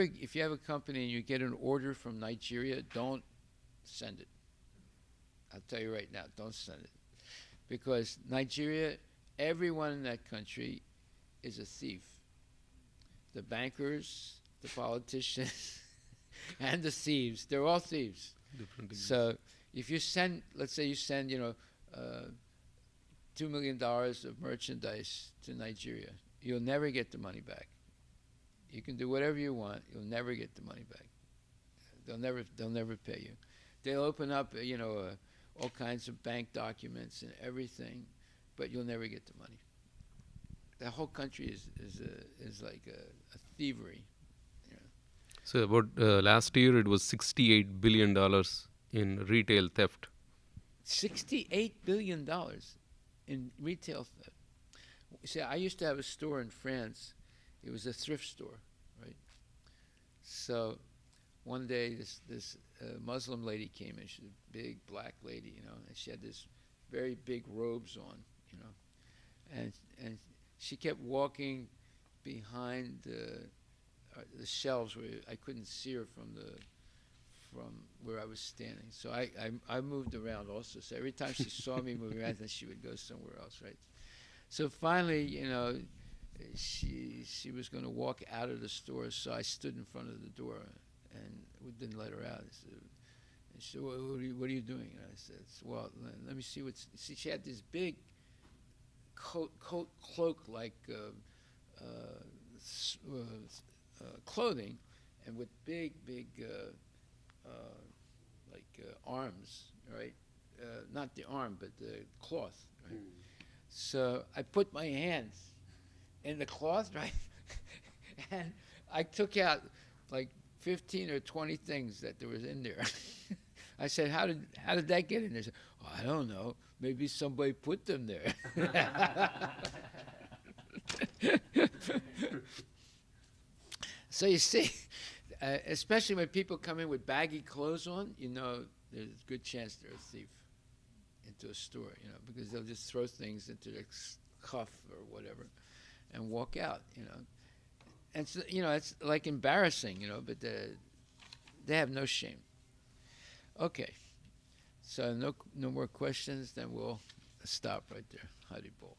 a company and you get an order from Nigeria, don't send it. I'll tell you right now, don't send it, because Nigeria, everyone in that country is a thief. The bankers, the politicians, and the thieves. They're all thieves. Different So if you send, let's say you send, $2 million of merchandise to Nigeria, you'll never get the money back. You can do whatever you want, you'll never get the money back. They'll never pay you. They'll open up, all kinds of bank documents and everything, but you'll never get the money. The whole country is like a thievery. So about last year it was $68 billion in retail theft. $68 billion in retail theft. See, I used to have a store in France. It was a thrift store, right? So one day this Muslim lady came in. She's a big black lady, and she had this very big robes on, and she kept walking behind the shelves where I couldn't see her from where I was standing. So I moved around also. So every time she saw me moving around, then she would go somewhere else, right? So finally, she was going to walk out of the store. So I stood in front of the door and we didn't let her out. She said, what are you doing? And I said, well, let me see what's. See, she had this big cloak like clothing, and with big arms, right? Not the arm, but the cloth, right? So I put my hands in the cloth, right? And I took out like 15 or 20 things that there was in there. I said, how did that get in there? She said, oh, I don't know. Maybe somebody put them there. So you see, especially when people come in with baggy clothes on, there's a good chance they're a thief into a store, because they'll just throw things into their cuff or whatever and walk out, And so, it's like embarrassing, but they have no shame. Okay, so no more questions, then we'll stop right there. Hari Bol.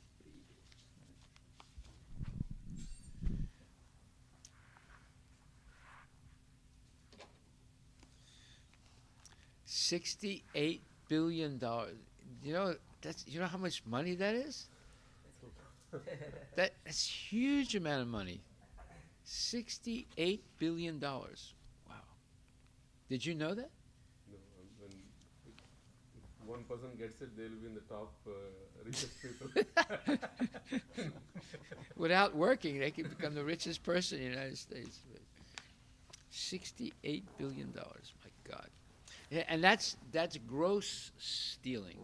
$68 billion. You know how much money that is? That's huge amount of money. $68 billion. Wow. Did you know that? No, if one person gets it, they'll be in the top richest people. Without working, they can become the richest person in the United States. $68 billion. My God. And that's gross stealing.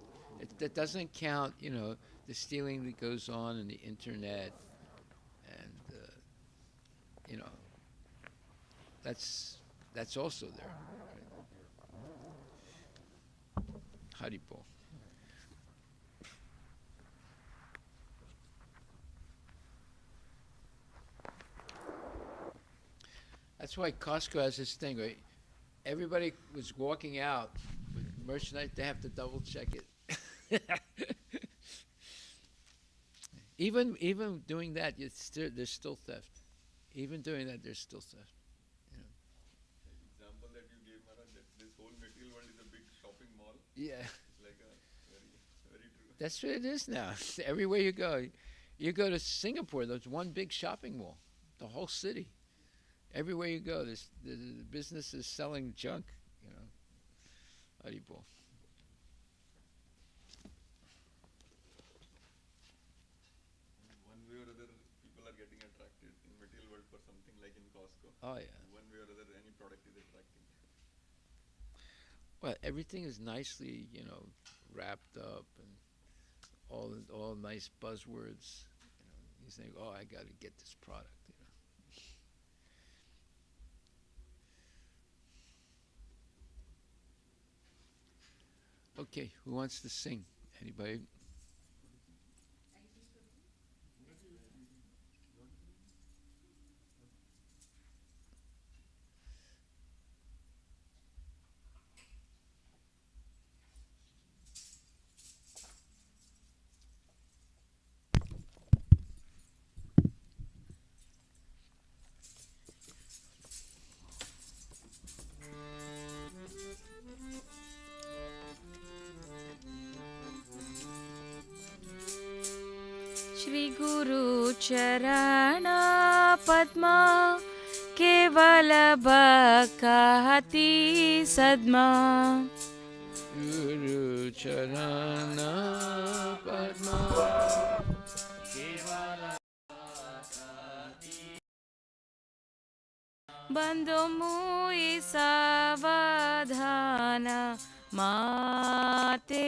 That doesn't count, the stealing that goes on in the internet, and that's also there. Hari Bol. That's why Costco has this thing, right? Everybody was walking out with merchandise. They have to double check it. Even doing that, there's still theft. Even doing that, there's still theft. Example that you gave, Maharaj, that this whole material world is a big shopping mall. Yeah, It's like a very true. that's what it is now. Everywhere you go to Singapore, there's one big shopping mall, the whole city. Everywhere you go, the business is selling junk, Hari Bol. One way or other, people are getting attracted in material world. or something like in Costco. Oh yeah. One way or other, any product is attracting. Well, everything is nicely, wrapped up and all nice buzzwords. You think, oh, I got to get this product. Okay, who wants to sing? Anybody? Shri गुरु चरण पद्मा केवल बकहति Sadma Guru Charana Padma बंदो मुई सावधान माते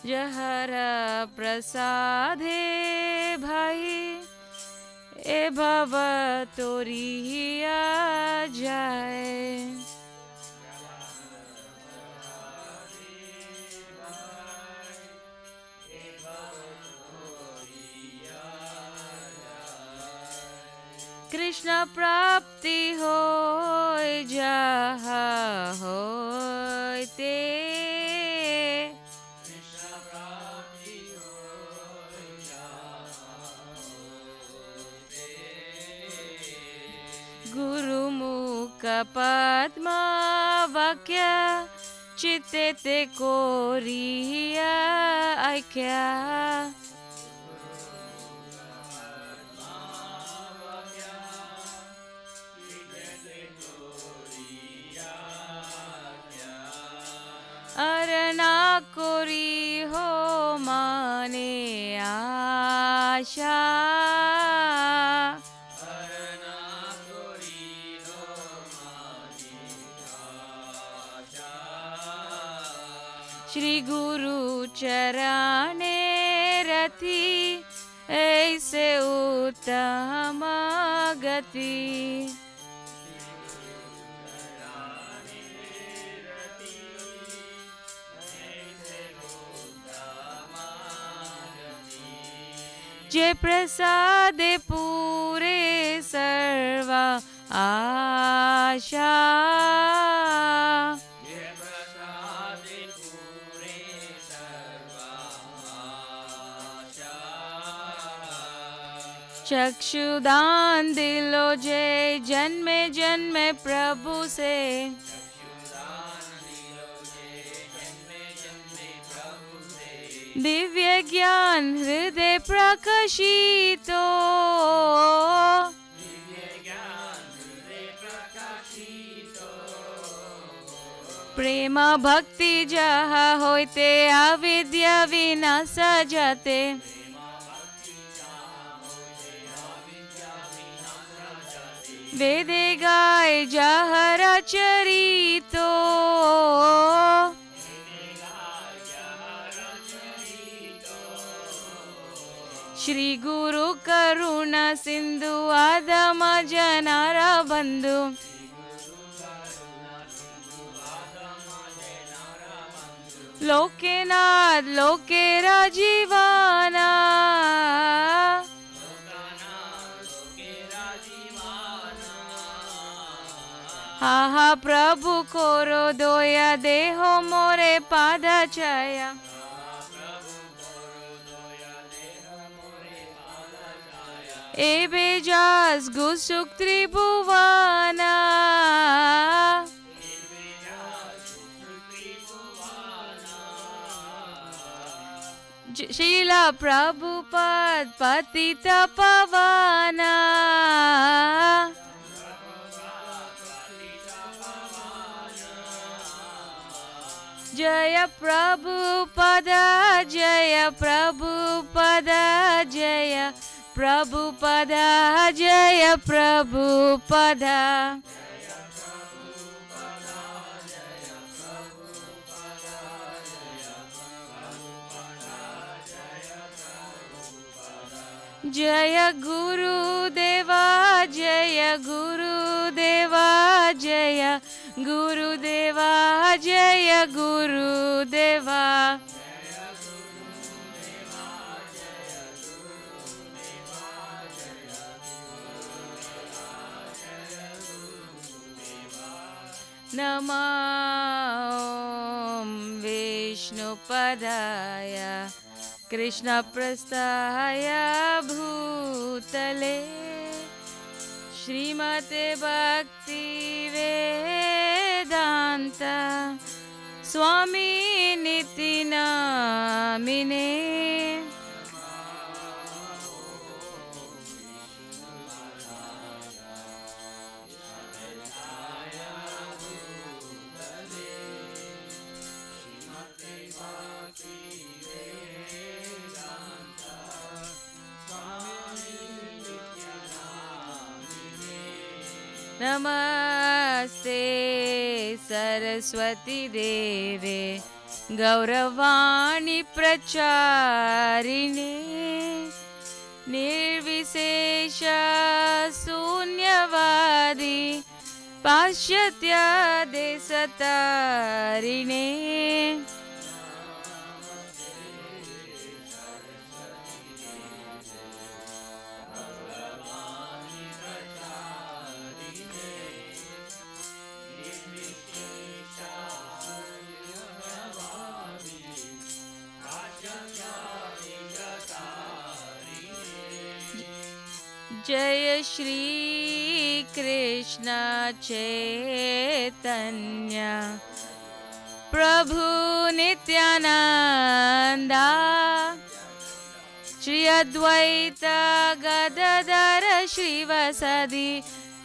जहर प्रसादे भाई ए भव तोरिया जाए कृष्ण प्राप्ति होय जहा होय ते गुरुमुख पद्मा वाक्य चित्ते ते कोरिया ऐक्या अरना कोरी हो माने आशा श्री गुरु चरणे रति ऐसे उत्तम गति जे प्रसाद पूरे सर्व आशा चक्षुदान दिलो जय जन्मे जन्मे प्रभु से दिव्य ज्ञान हृदय प्रकाशितो प्रेम भक्ति जहा होते अविद्या विनाश जाते वेदे गाय जहर चरितो श्री गुरु करुणा सिंधु आदम जनारा बंधु लोकेनाथ लोकेरा जीवाना हा हा प्रभु कोरो दोया देहो मोरे पादा छाया एबे जास गुसुक त्रिभुवाना शीला प्रभुपाद पतित पवाना Jaya Prabhupada, Jaya Prabhupada, Jaya Prabhupada, Jaya Prabhupada. Jaya Guru Deva, Jaya Guru Deva, Jaya Guru Deva, Jaya Guru Deva. Namam Vishnupadaya Krishna Prasthaya Bhutale Srimate Bhakti Vedanta Swami Niti Namine. Namaste Saraswati Deve Gauravani Pracharine Nirvisesha Sunyavadi Pashyatya Desatarine. Jaya Shri Krishna Chaitanya Prabhu Nityananda Shri Advaita Gadadara Shrivasadi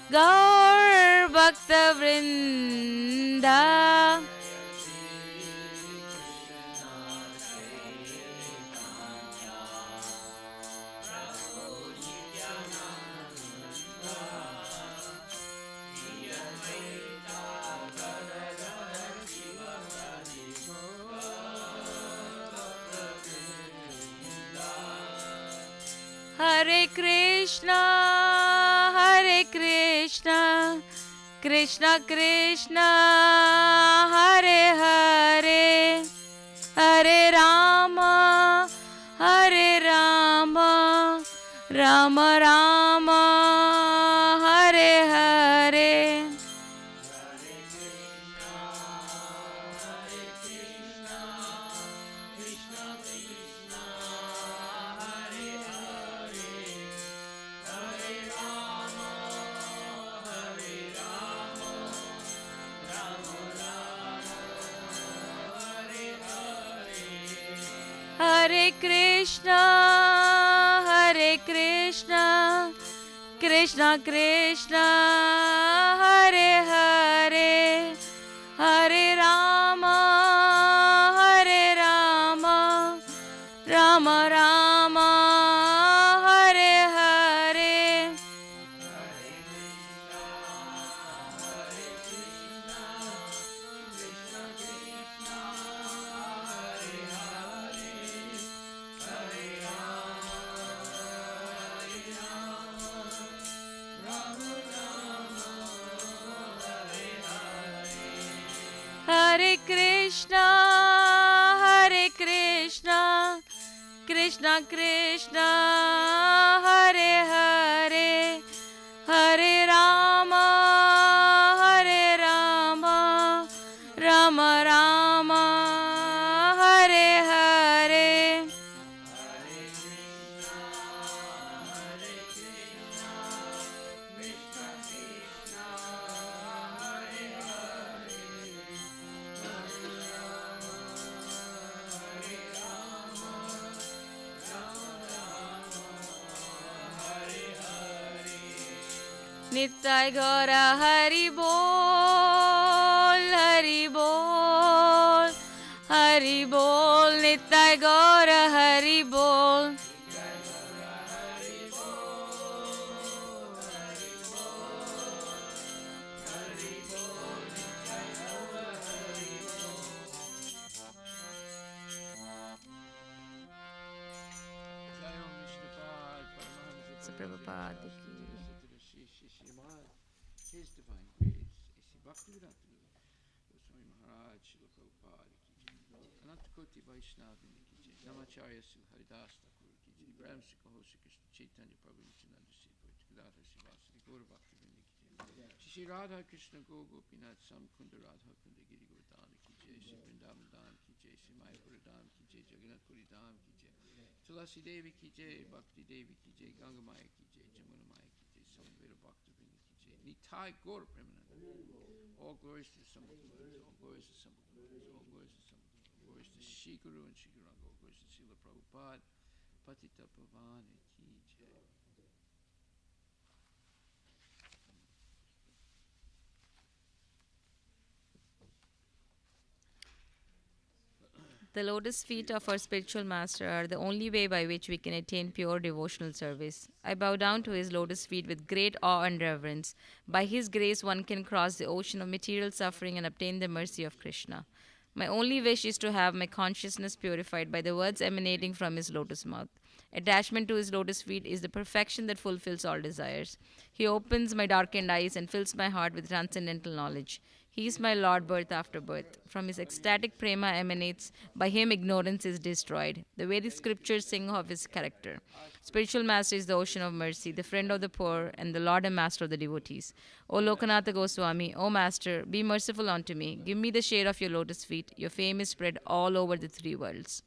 Gaur Bhakta Vrinda. Hare Krishna, Hare Krishna, Krishna Krishna, Hare Hare, Hare Rama, Hare Rama, Rama Rama, Hare Hare. Hare Krishna, Hare Krishna, Krishna Krishna, Hare Hare, Hare Rama, Hare Rama, Rama Rama, Hare Hare. Hare Krishna, Hare Krishna, Krishna Krishna, Hare Hare, Hare Rama, Hare Rama, Rama Rama, Hare Hare. Nittai Gaura Hari Bol, Hari Bol, Hari Bol, Nitai Gaura Hari Bol. Jai Om Vishnupad, Paramahamsa Prabhupada Prabhupada, ki. Shrimad, His Divine Grace, Isi Bhaktivedanta Goswami Maharaj, Srila Prabhupada ki jai. Ananta Koti Vaishnavini ki jai. Namacharya Sri Haridas Thakur ki jai. Brahma Sri Kaho Sri Krishna Chaitanya Prabhu Nityananda Sri Gadadhar Srivasadi Gaura Bhaktivinoda ki jai. Shri Radha Krishna Go Gopinath Sam Kunda Radha Kunda Giri Govardhana ki jai. Shri Vrindavan Dham ki jai. Shri Mayapura Dham ki jai. Jagannath Puri Dham ki jai. Tulasi Devi ki jai. Bhakti Devi ki jai. Ganga Maya ki jai. Jamuna Maya ki jai. Samveda Bhakti Vrinda ki jai. Nitai Gaur Premananda. All glories to the Sambhavantas. All glories to Sambhavantas. All glories to Sambhavantas. All glories to Shri Guru and Shri Guranga. All glories to Srila Prabhupada. Patita Pavani ki jai. The lotus feet of our spiritual master are the only way by which we can attain pure devotional service. I bow down to his lotus feet with great awe and reverence. By his grace, one can cross the ocean of material suffering and obtain the mercy of Krishna. My only wish is to have my consciousness purified by the words emanating from his lotus mouth. Attachment to his lotus feet is the perfection that fulfills all desires. He opens my darkened eyes and fills my heart with transcendental knowledge. He is my Lord, birth after birth. From his ecstatic prema emanates, by him ignorance is destroyed. The Vedic scriptures sing of his character. Spiritual master is the ocean of mercy, the friend of the poor, and the Lord and master of the devotees. O Lokanatha Goswami, O master, be merciful unto me. Give me the shade of your lotus feet. Your fame is spread all over the three worlds.